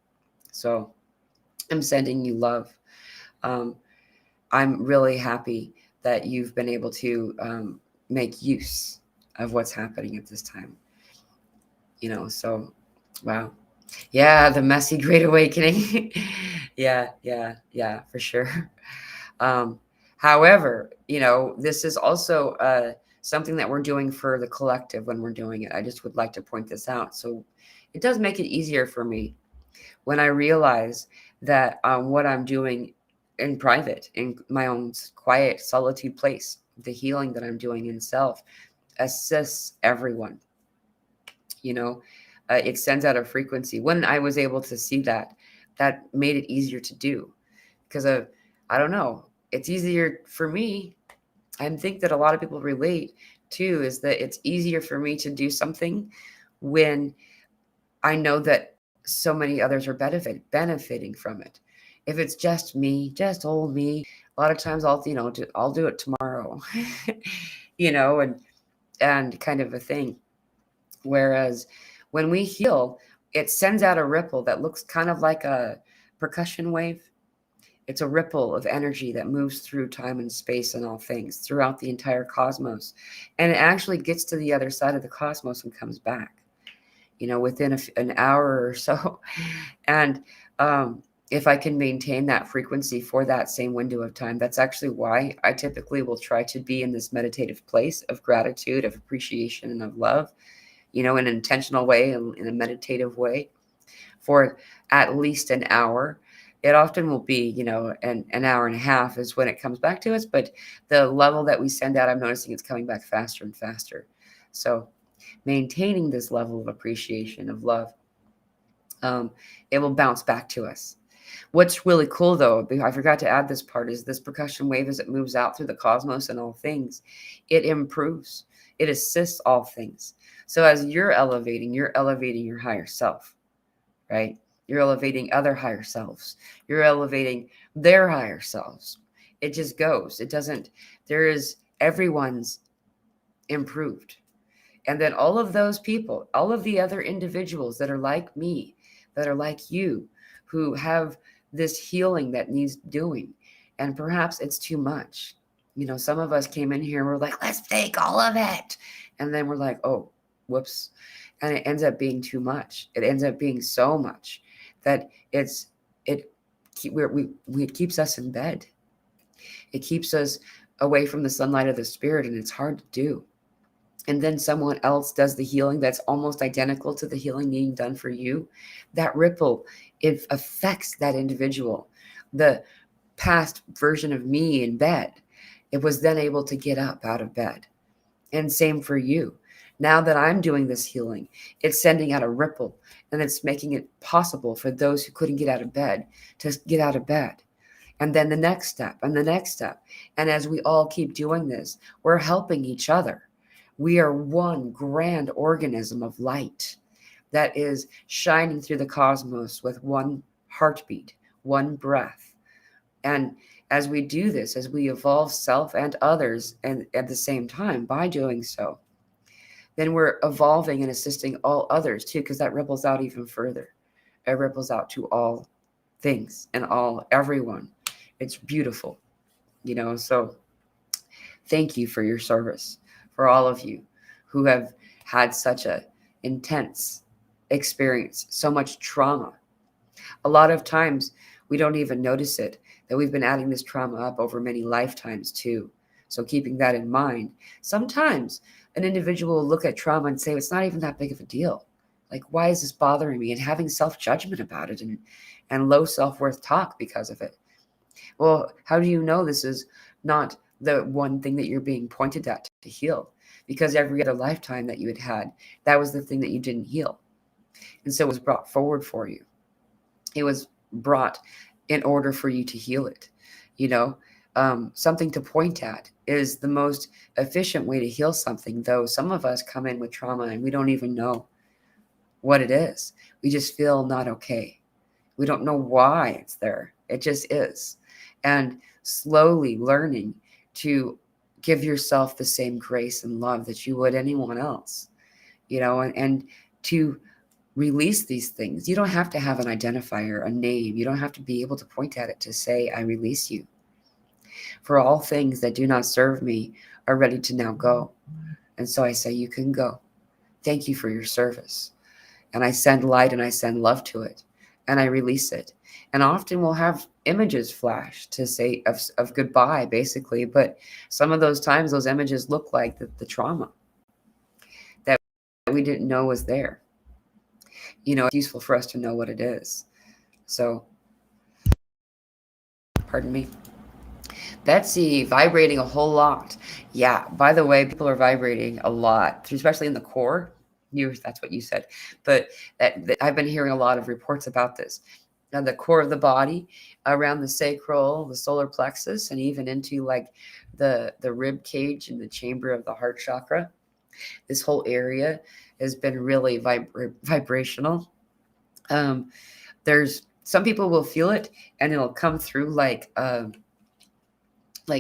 So I'm sending you love. um, I'm really happy that you've been able to make use of what's happening at this time. So wow. Yeah, the messy great awakening. Yeah, for sure. Um, However, this is also something that we're doing for the collective when we're doing it. I just would like to point this out. So it does make it easier for me when I realize that what I'm doing in private, in my own quiet solitude place, the healing that I'm doing in self assists everyone. you know it sends out a frequency. When I was able to see that, that made it easier to do, because of, I don't know, it's easier for me. I think that a lot of people relate to, is that it's easier for me to do something when I know that so many others are benefiting from it. If it's just me, just old me, a lot of times I'll do it tomorrow. And kind of a thing. Whereas when we heal, it sends out a ripple that looks kind of like a percussion wave. It's a ripple of energy that moves through time and space and all things throughout the entire cosmos. And it actually gets to the other side of the cosmos and comes back, within an hour or so. And if I can maintain that frequency for that same window of time, that's actually why I typically will try to be in this meditative place of gratitude, of appreciation, and of love, in an intentional way, in a meditative way, for at least an hour. It often will be, an hour and a half is when it comes back to us, but the level that we send out, I'm noticing it's coming back faster and faster. So maintaining this level of appreciation, of love, it will bounce back to us. What's really cool, though, I forgot to add this part, is this percussion wave, as it moves out through the cosmos and all things, it improves, it assists all things. So as you're elevating your higher self, right? You're elevating other higher selves. You're elevating their higher selves. It just goes. It doesn't, everyone's improved. And then all of those people, all of the other individuals that are like me, that are like you, who have this healing that needs doing. And perhaps it's too much. Some of us came in here and we're like, let's take all of it. And then we're like, oh, whoops. And it ends up being too much. It ends up being so much that it keeps us in bed. It keeps us away from the sunlight of the spirit, and it's hard to do. And then someone else does the healing that's almost identical to the healing being done for you. That ripple, it affects that individual. The past version of me in bed, it was then able to get up out of bed. And same for you. Now that I'm doing this healing, it's sending out a ripple, and it's making it possible for those who couldn't get out of bed to get out of bed. And then the next step and the next step. And as we all keep doing this, we're helping each other. We are one grand organism of light that is shining through the cosmos with one heartbeat, one breath. And as we do this, as we evolve self and others, and at the same time, by doing so, then we're evolving and assisting all others too, because that ripples out even further. It ripples out to all things and everyone. It's beautiful, so thank you for your service, for all of you who have had such a intense experience, so much trauma. A lot of times we don't even notice it, that we've been adding this trauma up over many lifetimes too. So keeping that in mind, sometimes an individual will look at trauma and say, it's not even that big of a deal. Like, why is this bothering me? And having self-judgment about it, and low self-worth talk because of it. Well, how do you know this is not the one thing that you're being pointed at to heal? Because every other lifetime that you had, that was the thing that you didn't heal. And so it was brought forward for you. It was brought in order for you to heal it, something to point at is the most efficient way to heal something, though some of us come in with trauma and we don't even know what it is. We just feel not okay. We don't know why it's there. It just is. And slowly learning to give yourself the same grace and love that you would anyone else, and to release these things. You don't have to have an identifier, a name. You don't have to be able to point at it to say, I release you. For all things that do not serve me are ready to now go. And so I say, you can go. Thank you for your service. And I send light and I send love to it. And I release it. And often we'll have images flash to say of goodbye, basically. But some of those times, those images look like the trauma that we didn't know was there. It's useful for us to know what it is. So, pardon me. Betsy, vibrating a whole lot. Yeah, by the way, people are vibrating a lot, especially in the core. That's what you said. But that I've been hearing a lot of reports about this. Now, the core of the body, around the sacral, the solar plexus, and even into like the rib cage and the chamber of the heart chakra. This whole area has been really vibrational. There's some people will feel it and it'll come through like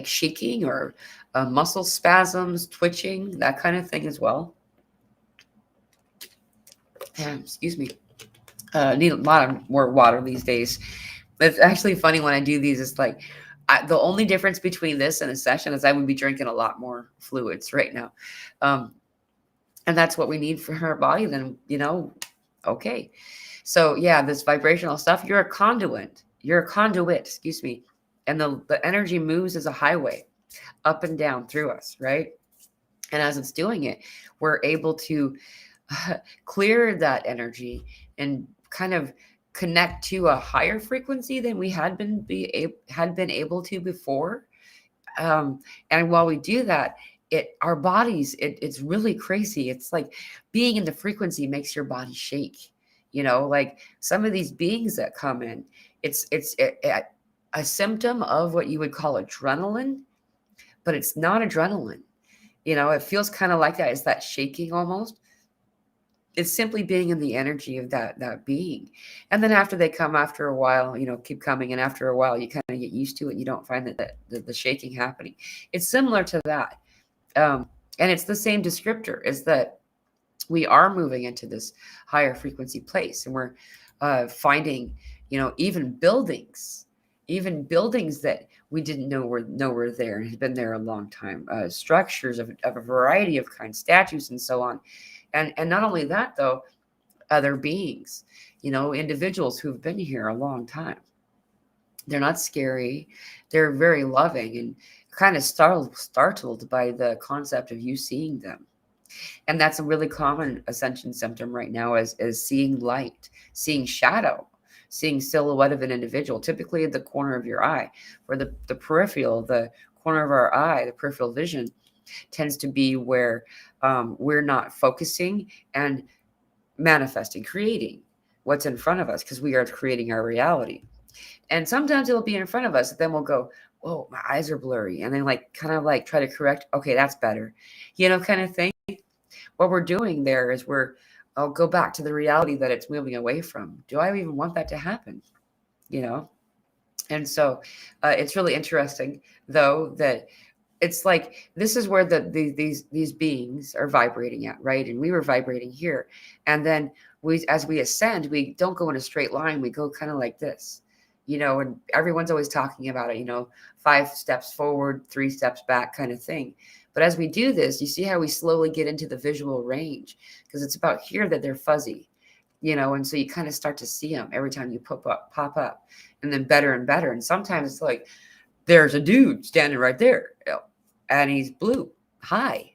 shaking or muscle spasms, twitching, that kind of thing as well. Excuse me. Need a lot more water these days. It's actually funny when I do these. It's like the only difference between this and a session is I would be drinking a lot more fluids right now. And that's what we need for our body. Then, okay. So yeah, this vibrational stuff, you're a conduit, excuse me. And the energy moves as a highway up and down through us, right? And as it's doing it, we're able to clear that energy and kind of connect to a higher frequency than we had been able to before. And while we do that, our bodies, it's really crazy. It's like being in the frequency makes your body shake. Like some of these beings that come in, it's a symptom of what you would call adrenaline, but it's not adrenaline. It feels kind of like that. It's that shaking almost. It's simply being in the energy of that being. And then after they come, after a while, keep coming. And after a while, you kind of get used to it. You don't find that the shaking happening. It's similar to that. And it's the same descriptor, is that we are moving into this higher frequency place. And we're finding, even buildings that we didn't know were there and had been there a long time, structures of a variety of kinds, statues and so on. And not only that, though, other beings, individuals who've been here a long time. They're not scary. They're very loving and kind of startled by the concept of you seeing them. And that's a really common ascension symptom right now, is seeing light, seeing shadow, seeing silhouette of an individual, typically at the corner of your eye, or the peripheral, the corner of our eye, the peripheral vision tends to be where we're not focusing and manifesting, creating what's in front of us, because we are creating our reality. And sometimes it'll be in front of us, and then we'll go, oh, my eyes are blurry. And then kind of try to correct. Okay, that's better, kind of thing. What we're doing there is I'll go back to the reality that it's moving away from. Do I even want that to happen? And so it's really interesting, though, that it's like, this is where these beings are vibrating at, right? And we were vibrating here. And then as we ascend, we don't go in a straight line. We go kind of like this, and everyone's always talking about it, 5 steps forward, 3 steps back kind of thing. But as we do this, you see how we slowly get into the visual range, because it's about here that they're fuzzy, and so you kind of start to see them every time you pop up, and then better and better. And sometimes it's like, there's a dude standing right there, and he's blue. Hi,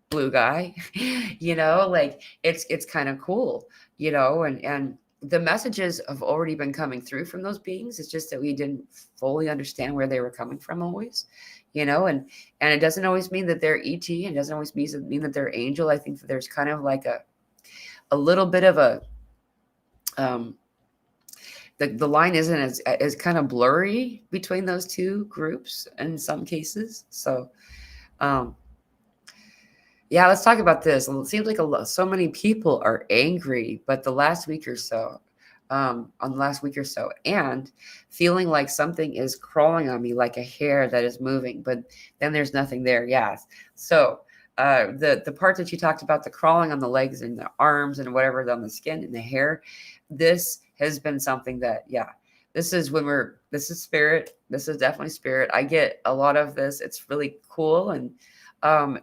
blue guy. It's kind of cool, and the messages have already been coming through from those beings. It's just that we didn't fully understand where they were coming from always, and it doesn't always mean that they're ET, and it doesn't always mean that they're angel. I think that there's kind of like a little bit of the line isn't as kind of blurry between those two groups in some cases. So um, yeah, let's talk about this. It seems like so many people are angry, but the last week or so, on the last week or so, and feeling like something is crawling on me, like a hair that is moving, but then there's nothing there. Yeah. So the part that you talked about, the crawling on the legs and the arms and whatever on the skin and the hair, this has been something that, yeah, this is this is spirit. This is definitely spirit. I get a lot of this. It's really cool. And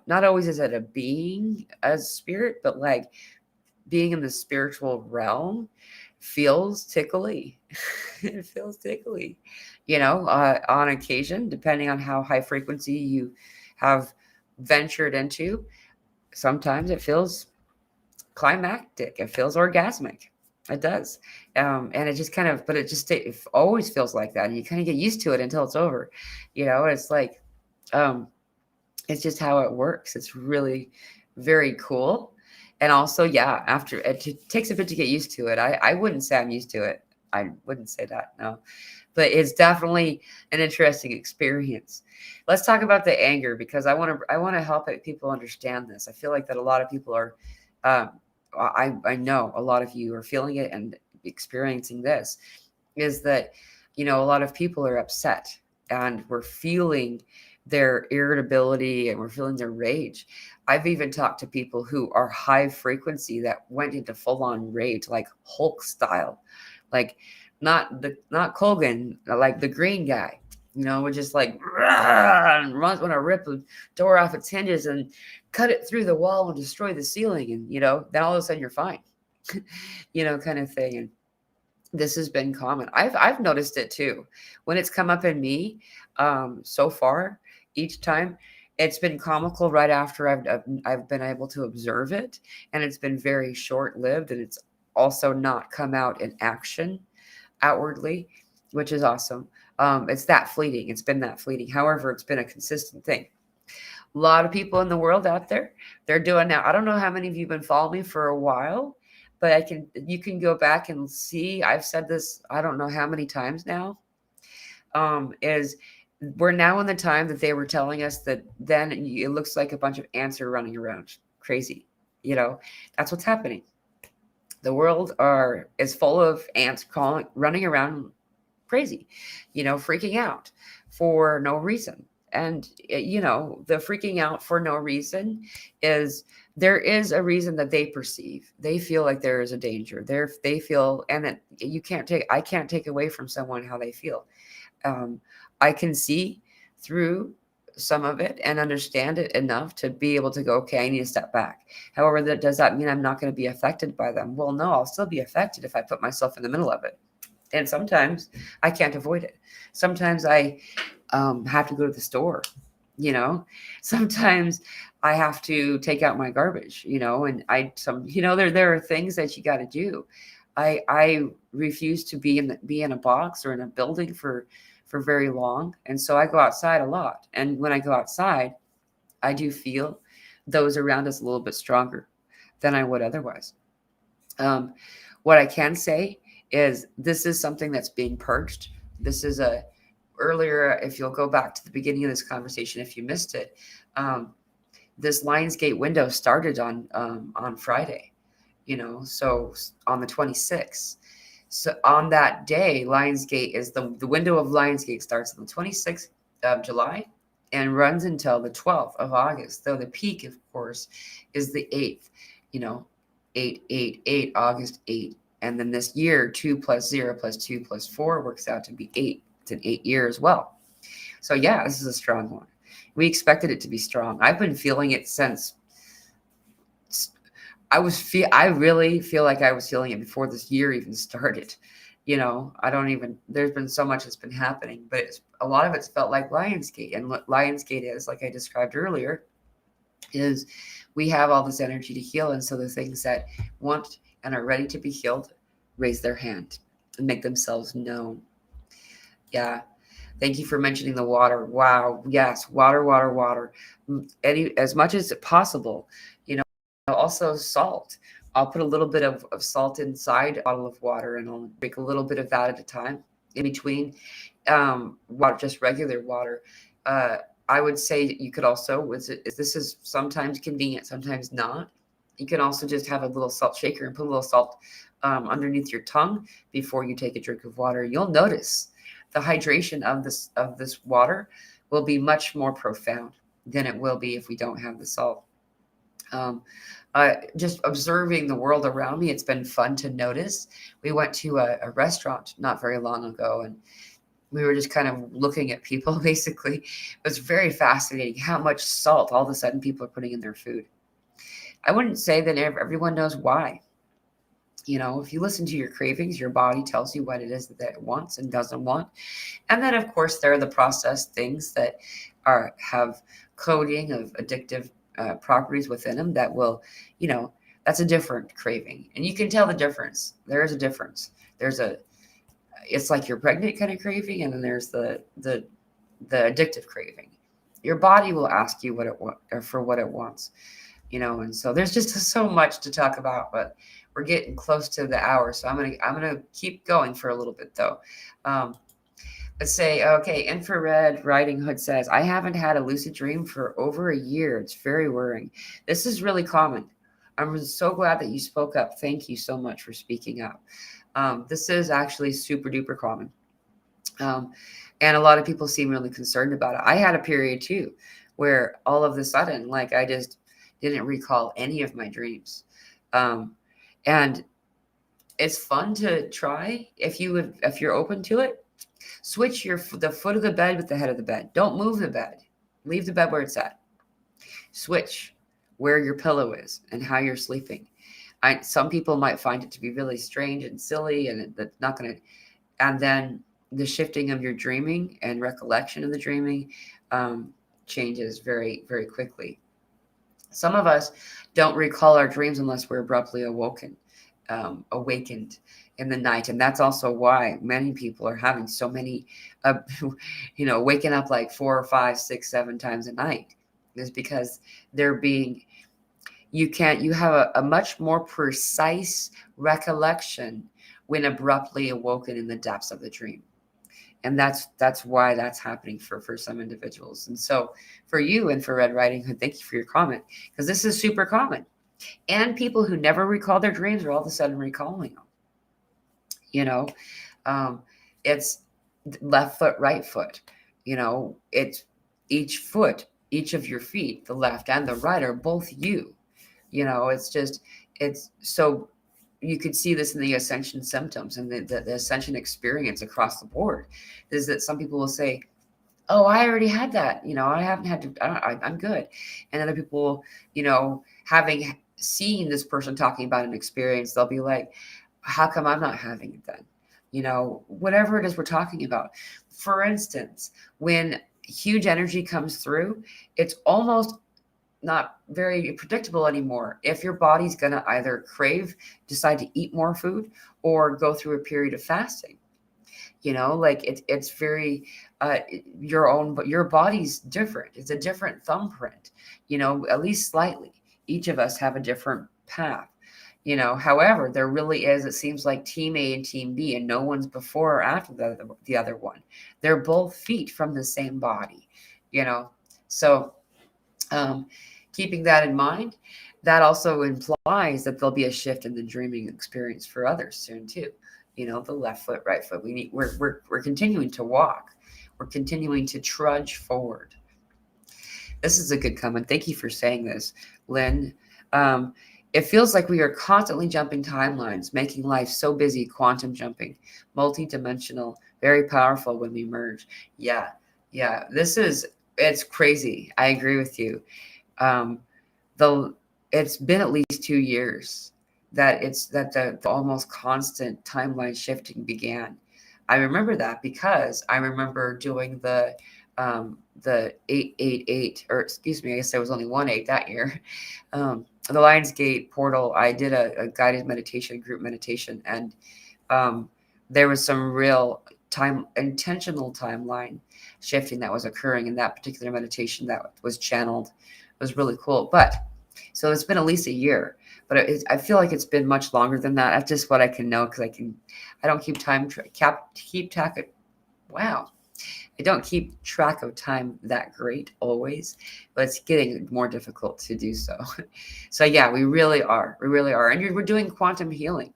not always is it a being as spirit, but like being in the spiritual realm feels tickly. It feels tickly, on occasion, depending on how high frequency you have ventured into. Sometimes it feels climactic, it feels orgasmic. It does. And it just kind of, but it always feels like that. And you kind of get used to it until it's over. It's like, um, it's just how it works. It's really very cool. And also, yeah, after it takes a bit to get used to it. I wouldn't say I'm used to it. I wouldn't say that, no. But it's definitely an interesting experience. Let's talk about the anger, because I want to help people understand this. I feel like that a lot of people are um, I know a lot of you are feeling it and experiencing this, is that a lot of people are upset, and we're feeling their irritability and we're feeling their rage. I've even talked to people who are high frequency that went into full on rage, like Hulk style, like not Colgan, like the green guy, would just like and runs, want to rip the door off its hinges and cut it through the wall and destroy the ceiling, and then all of a sudden you're fine, kind of thing. And this has been common. I've noticed it too when it's come up in me. So far, each time it's been comical right after I've been able to observe it, and it's been very short lived, and it's also not come out in action outwardly, which is awesome. It's that fleeting. It's been that fleeting. However, it's been a consistent thing. A lot of people in the world out there, they're doing now. I don't know how many of you have been following me for a while, but you can go back and see. I've said this, I don't know how many times now. Is we're now in the time that they were telling us that then it looks like a bunch of ants are running around crazy. That's what's happening. The world is full of ants running around crazy, freaking out for no reason. And the freaking out for no reason is, there is a reason that they perceive. They feel like there is a danger. They feel, and that I can't take away from someone how they feel. I can see through some of it and understand it enough to be able to go, okay, I need to step back. However, does that mean I'm not going to be affected by them? Well, no, I'll still be affected if I put myself in the middle of it. And sometimes I can't avoid it. Sometimes I have to go to the store, sometimes I have to take out my garbage, and there are things that you got to do. I refuse to be in a box or in a building for very long. And so I go outside a lot. And when I go outside, I do feel those around us a little bit stronger than I would otherwise. What I can say is this is something that's being purged. This is earlier, if you'll go back to the beginning of this conversation, if you missed it, this Lionsgate window started on Friday, so on the 26th. So on that day, Lionsgate is the window of Lionsgate starts on the 26th of July and runs until the 12th of August. Though the peak, of course, is the 8th, 8, August 8. And then this year, 2 plus 0 plus 2 plus 4 works out to be 8. It's an 8 year as well. So yeah, this is a strong one. We expected it to be strong. I've been feeling it since I really feel like I was feeling it before this year even started. There's been so much that's been happening, but a lot of it's felt like Lionsgate. And what Lionsgate is, like I described earlier, is we have all this energy to heal. And so the things that want and are ready to be healed raise their hand and make themselves known. Yeah. Thank you for mentioning the water. Wow. Yes. Water. As much as possible. Also salt. I'll put a little bit of salt inside a bottle of water, and I'll drink a little bit of that at a time in between water, just regular water. Uh, I would say you could also, this is sometimes convenient, sometimes not. You can also just have a little salt shaker and put a little salt underneath your tongue before you take a drink of water. You'll notice the hydration of this water will be much more profound than it will be if we don't have the salt. Um, just observing the world around me, it's been fun to notice. We went to a restaurant not very long ago, and we were just kind of looking at people. Basically, it was very fascinating how much salt all of a sudden people are putting in their food. I wouldn't say that everyone knows why. If you listen to your cravings, your body tells you what it is that it wants and doesn't want. And then, of course, there are the processed things that have coding of addictive properties within them that will, that's a different craving. And you can tell the difference. There is a difference. It's like you're pregnant kind of craving, and then there's the addictive craving. Your body will ask you for what it wants, and so there's just so much to talk about, but we're getting close to the hour, so I'm gonna keep going for a little bit though. Let's say, okay, Infrared Riding Hood says, I haven't had a lucid dream for over a year. It's very worrying. This is really common. I'm so glad that you spoke up. Thank you so much for speaking up. This is actually super duper common. And a lot of people seem really concerned about it. I had a period too, where all of a sudden, like, I just didn't recall any of my dreams. And it's fun to try if you're open to it. Switch the foot of the bed with the head of the bed. Don't move the bed. Leave the bed where it's at. Switch where your pillow is and how you're sleeping. Some people might find it to be really strange and silly, and that's not going to. And then the shifting of your dreaming and recollection of the dreaming changes very, very quickly. Some of us don't recall our dreams unless we're abruptly awakened in the night. And that's also why many people are having so many, waking up like 4 or 5, 6, 7 times a night, is because you have a much more precise recollection when abruptly awoken in the depths of the dream. And that's why that's happening for some individuals. And so for you, Infrared Riding Hood, thank you for your comment, because this is super common. And people who never recall their dreams are all of a sudden recalling them. It's left foot, right foot. It's each foot, each of your feet, the left and the right, are both you. It's so you could see this in the Ascension Symptoms and the Ascension experience across the board, is that some people will say, oh, I already had that. I haven't had to, I'm good. And other people, having seen this person talking about an experience, they'll be like, how come I'm not having it then? Whatever it is we're talking about. For instance, when huge energy comes through, it's almost not very predictable anymore if your body's going to either decide to eat more food, or go through a period of fasting. It's very your own, but your body's different. It's a different thumbprint, at least slightly. Each of us have a different path. However, there really is, it seems like team A and team B, and no one's before or after the other one. They're both feet from the same body, so keeping that in mind, that also implies that there'll be a shift in the dreaming experience for others soon too. The left foot, right foot. We're continuing to walk. We're continuing to trudge forward. This is a good comment. Thank you for saying this, Lynn. It feels like we are constantly jumping timelines, making life so busy, quantum jumping, multidimensional, very powerful when we merge. Yeah. It's crazy. I agree with you. It's been at least 2 years that the almost constant timeline shifting began. I remember that because I remember doing the 888, or excuse me, I guess there was only 1/8 that year. The Lionsgate portal. I did a guided meditation, group meditation, and there was some real intentional timeline shifting that was occurring in that particular meditation that was channeled. It was really cool. But so it's been at least a year. but I feel like it's been much longer than that. That's just what I can know, because I don't keep keep track of, wow. I don't keep track of time that great always, but it's getting more difficult to do so. So yeah, we really are. We really are. And we're doing quantum healing.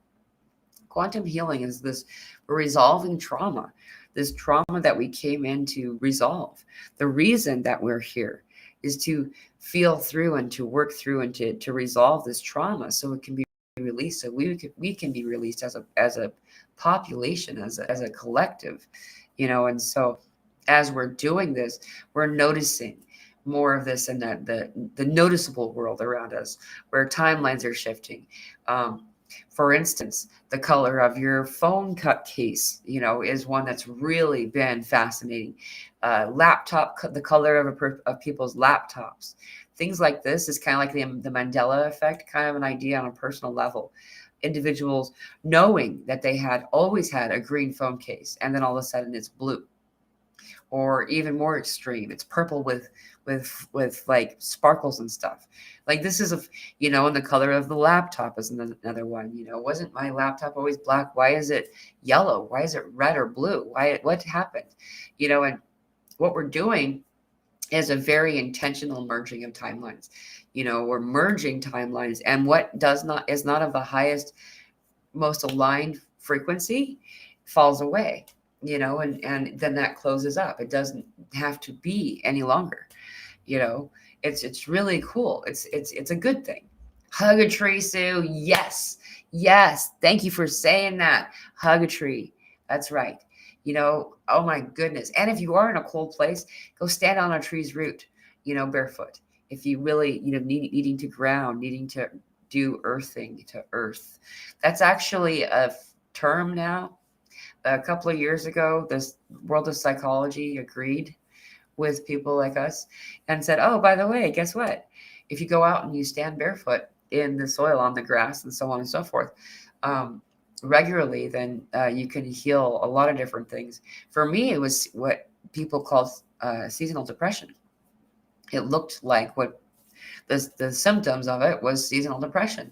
Quantum healing is this, we're resolving trauma, this trauma that we came in to resolve. The reason that we're here is to feel through and to work through and to resolve this trauma so it can be released. So we can be released as a population, as a collective, and so as we're doing this, we're noticing more of this in the noticeable world around us, where timelines are shifting. For instance, the color of your phone cut case, is one that's really been fascinating. The color of people's laptops, things like this is kind of like the Mandela effect, kind of an idea on a personal level. Individuals knowing that they had always had a green phone case, and then all of a sudden it's blue, or even more extreme, it's purple with like sparkles and stuff. Like this is and the color of the laptop is another one. Wasn't my laptop always black? Why is it yellow? Why is it red or blue? What happened? And what we're doing is a very intentional merging of timelines. We're merging timelines, and what is not of the highest, most aligned frequency falls away, and then that closes up. It doesn't have to be any longer. It's really cool. It's a good thing. Hug a tree, Sue. Yes, thank you for saying that. Hug a tree. That's right. Oh my goodness. And if you are in a cold place, go stand on a tree's root, barefoot. If you really, needing to ground, needing to do earthing to earth. That's actually a term now. A couple of years ago, this World of Psychology agreed with people like us and said, oh, by the way, guess what? If you go out and you stand barefoot in the soil, on the grass, and so on and so forth, regularly, then you can heal a lot of different things. For me, it was what people call seasonal depression. It looked like what the symptoms of it was seasonal depression.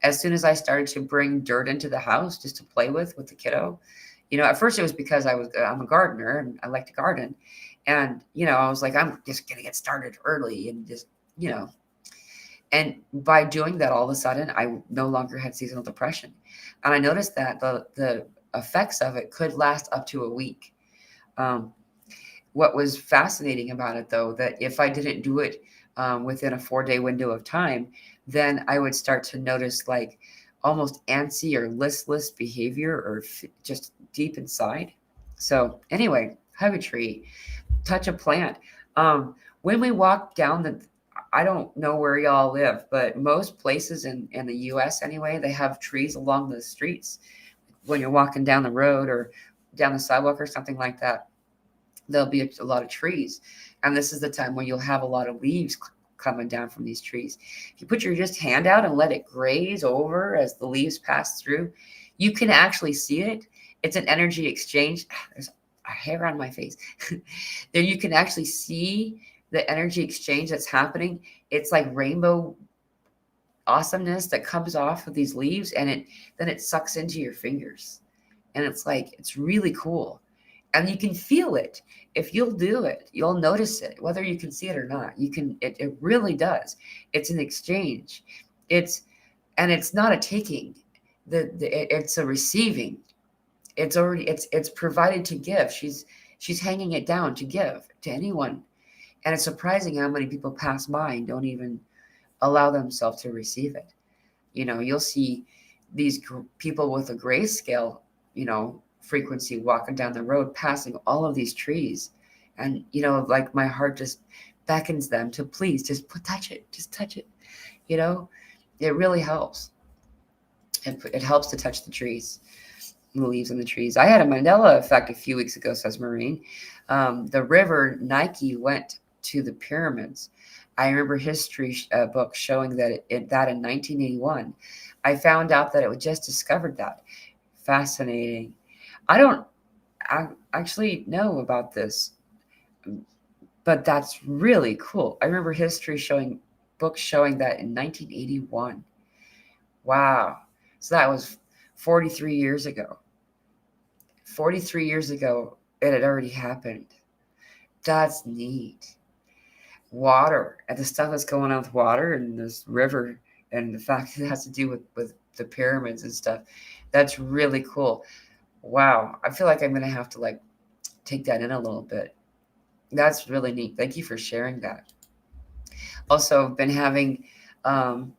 As soon as I started to bring dirt into the house just to play with the kiddo, at first it was because I'm a gardener and I like to garden. And, I was like, I'm just going to get started early and just, and by doing that, all of a sudden I no longer had seasonal depression. And I noticed that the effects of it could last up to a week. What was fascinating about it, though, that if I didn't do it within a 4-day window of time, then I would start to notice like almost antsy or listless behavior, or just deep inside. So anyway, hug a tree, touch a plant. When we walk down I don't know where y'all live, but most places in the US anyway, they have trees along the streets. When you're walking down the road or down the sidewalk or something like that, there'll be a lot of trees. And this is the time when you'll have a lot of leaves coming down from these trees. If you put your just hand out and let it graze over as the leaves pass through, you can actually see it. It's an energy exchange. There's a hair on my face. There you can actually see the energy exchange that's happening. It's like rainbow awesomeness that comes off of these leaves, and then it sucks into your fingers. And it's really cool. And you can feel it. If you'll do it, you'll notice it, whether you can see it or not. It really does. It's an exchange. It's not a taking. It's a receiving. It's provided to give. She's hanging it down to give to anyone. And it's surprising how many people pass by and don't even allow themselves to receive it. You'll see these people with a grayscale, frequency walking down the road, passing all of these trees. And, like my heart just beckons them to please just touch it. It really helps. It helps to touch the trees, the leaves on the trees. I had a Mandela effect a few weeks ago, says Maureen. The river Nike went to the pyramids. I remember history books showing that in 1981, I found out that it was just discovered that. Fascinating. I actually know about this, but that's really cool. I remember history books showing that in 1981. Wow. So that was 43 years ago. 43 years ago, it had already happened. That's neat. Water and the stuff that's going on with water and this river and the fact that it has to do with the pyramids and stuff. That's really cool. Wow. I feel like I'm going to have to like take that in a little bit. That's really neat. Thank you for sharing that. Also, been having, um,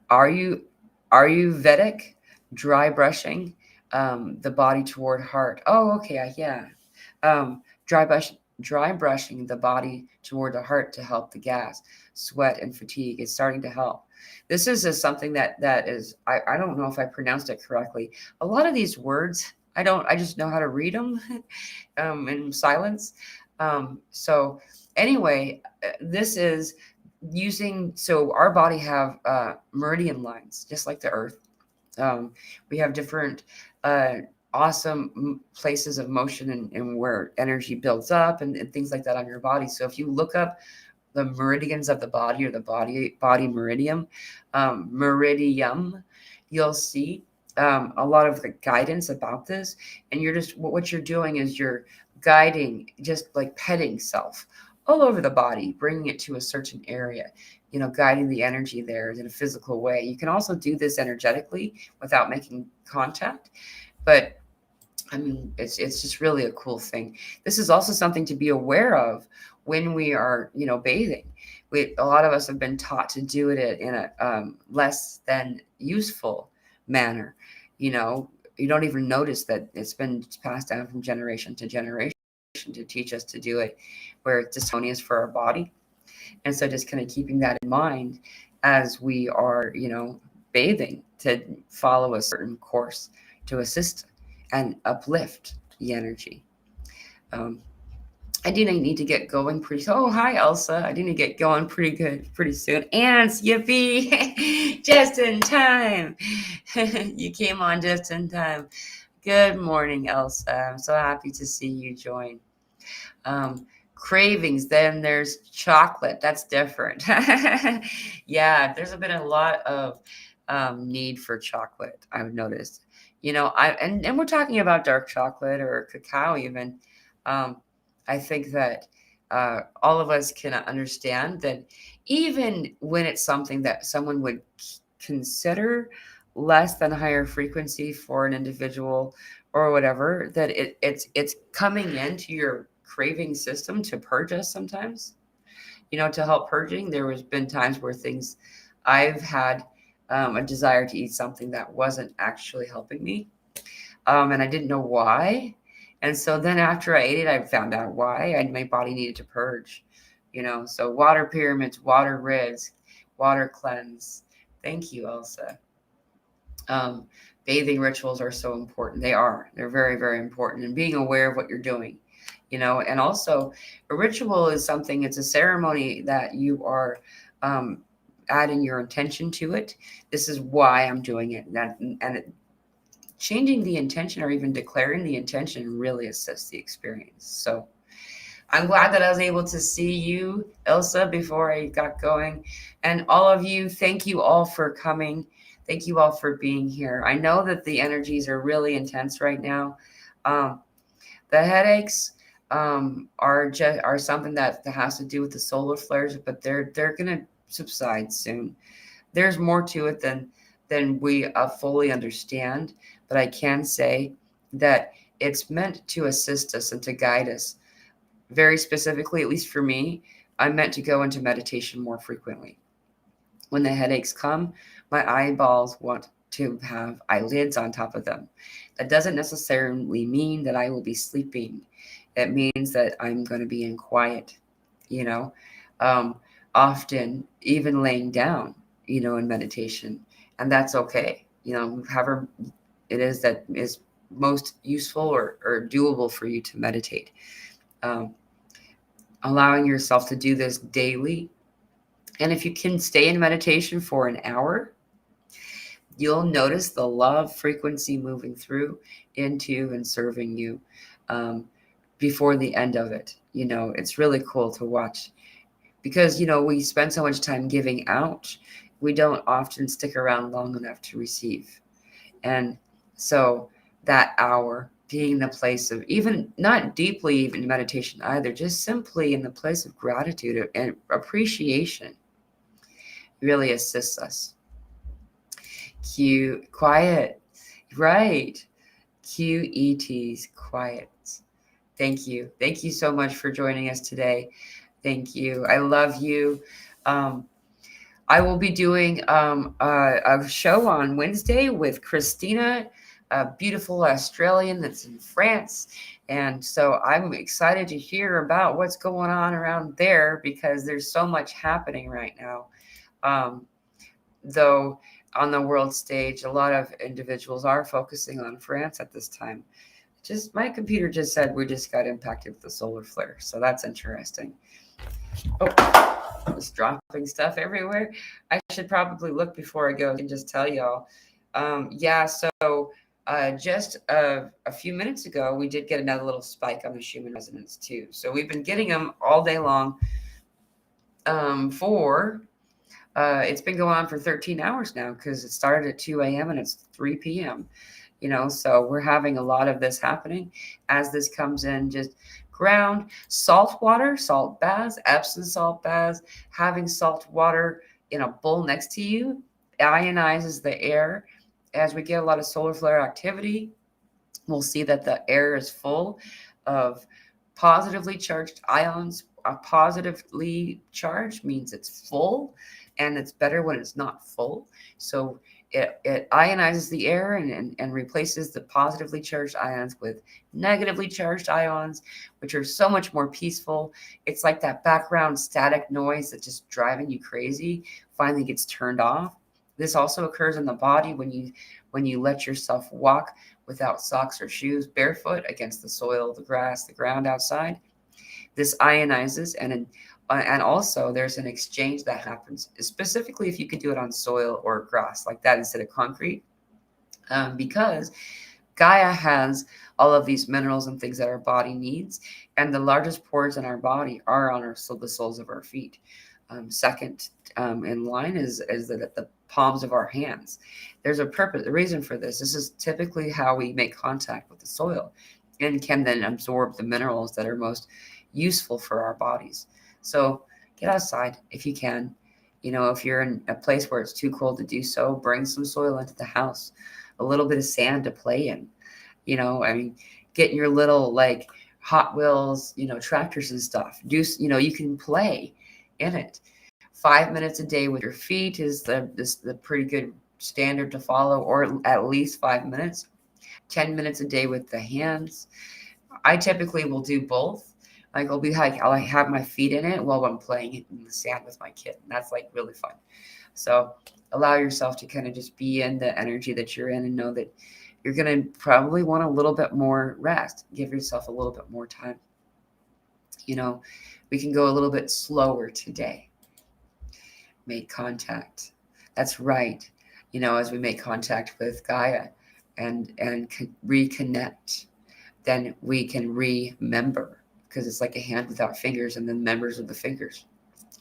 are you Vedic dry brushing the body toward heart? Oh, okay, yeah. Um, dry brushing the body toward the heart to help the gas, sweat, and fatigue is starting to help. This is something that is I don't know if I pronounced it correctly. A lot of these words I don't. I just know how to read them in silence. So anyway, this is using, so our body have meridian lines just like the earth. We have different uh, awesome places of motion and where energy builds up and things like that on your body. So if you look up the meridians of the body or the body meridium, you'll see a lot of the guidance about this. And you're just, what you're doing is you're guiding, just like petting self all over the body, bringing it to a certain area, guiding the energy there in a physical way. You can also do this energetically without making contact, but I mean, it's just really a cool thing. This is also something to be aware of when we are, bathing. A lot of us have been taught to do it in a less than useful manner. You know, you don't even notice that it's been passed down from generation to generation to teach us to do it, where it's dishonest for our body. And so just kind of keeping that in mind as we are, bathing, to follow a certain course to assist and uplift the energy. Um, I do need to get going pretty. Oh, hi, Elsa. I do need to get going pretty good, pretty soon. Ants, yippee! Just in time. You came on just in time. Good morning, Elsa. I'm so happy to see you join. Cravings, then there's chocolate. That's different. Yeah, there's been a lot of need for chocolate, I've noticed. And we're talking about dark chocolate or cacao even. um, I think that all of us can understand that even when it's something that someone would consider less than higher frequency for an individual or whatever, that it's coming into your craving system to purge us sometimes, to help purging. There has been times where things I've had a desire to eat something that wasn't actually helping me, and I didn't know why. And so then after I ate it, I found out why, and my body needed to purge. So water pyramids, water ribs, water cleanse. Thank you, Elsa. um, Bathing rituals are so important. They're very, very important, and being aware of what you're doing, and also a ritual is something, it's a ceremony that you are um, adding your intention to it. This is why I'm doing it. Changing the intention or even declaring the intention really assists the experience. So I'm glad that I was able to see you, Elsa, before I got going. And all of you, thank you all for coming. Thank you all for being here. I know that the energies are really intense right now. Um, the headaches are something that has to do with the solar flares, but they're gonna subside soon. There's more to it than we fully understand, but I can say that it's meant to assist us and to guide us. Very specifically, at least for me, I'm meant to go into meditation more frequently. When the headaches come, my eyeballs want to have eyelids on top of them. That doesn't necessarily mean that I will be sleeping. It means that I'm going to be in quiet, you know, um, often even laying down, in meditation. And that's okay. However it is that is most useful or doable for you to meditate. Um, Allowing yourself to do this daily. And if you can stay in meditation for an hour, you'll notice the love frequency moving through into and serving you um, before the end of it. It's really cool to watch because, we spend so much time giving out we don't often stick around long enough to receive. And so that hour being the place of, even not deeply even meditation either, just simply in the place of gratitude and appreciation, really assists us. Quiet, right? QET's quiet. Thank you. Thank you so much for joining us today. Thank you. I love you. Um, I will be doing a show on Wednesday with Christina, a beautiful Australian that's in France. And so I'm excited to hear about what's going on around there because there's so much happening right now. Though on the world stage, a lot of individuals are focusing on France at this time. Just my computer just said we just got impacted with the solar flare. So that's interesting. Oh, just dropping stuff everywhere. I should probably look before I go and just tell y'all. Yeah, so just a few minutes ago, we did get another little spike on the Schumann resonance too. So we've been getting them all day long for it's been going on for 13 hours now because it started at 2 a.m. and it's 3 p.m. So we're having a lot of this happening as this comes in. Just ground, salt water, salt baths, Epsom salt baths, having salt water in a bowl next to you ionizes the air. As we get a lot of solar flare activity, we'll see that the air is full of positively charged ions. A positively charged means it's full, and it's better when it's not full. So it ionizes the air and replaces the positively charged ions with negatively charged ions, which are so much more peaceful. It's like that background static noise that's just driving you crazy finally gets turned off. This also occurs in the body when you let yourself walk without socks or shoes, barefoot against the soil, the grass, the ground outside. This ionizes, and also there's an exchange that happens, specifically if you can do it on soil or grass like that instead of concrete, because Gaia has all of these minerals and things that our body needs, and the largest pores in our body are on the soles of our feet. Second in line is the palms of our hands. There's a purpose, a reason for this. This is typically how we make contact with the soil and can then absorb the minerals that are most useful for our bodies. So get outside if you can. If you're in a place where it's too cold to do so, bring some soil into the house, a little bit of sand to play in. Get your little like Hot Wheels, tractors and stuff. You can play in it. 5 minutes a day with your feet is the pretty good standard to follow, or at least 5 minutes. 10 minutes a day with the hands. I typically will do both. Like I'll have my feet in it while I'm playing in the sand with my kid. And that's like really fun. So allow yourself to kind of just be in the energy that you're in and know that you're going to probably want a little bit more rest. Give yourself a little bit more time. We can go a little bit slower today. Make contact. That's right. As we make contact with Gaia and reconnect, then we can remember, because it's like a hand without fingers and then members of the fingers.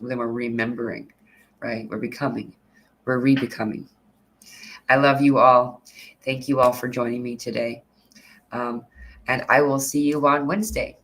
And then we're remembering, right? We're becoming. We're rebecoming. I love you all. Thank you all for joining me today. And I will see you on Wednesday.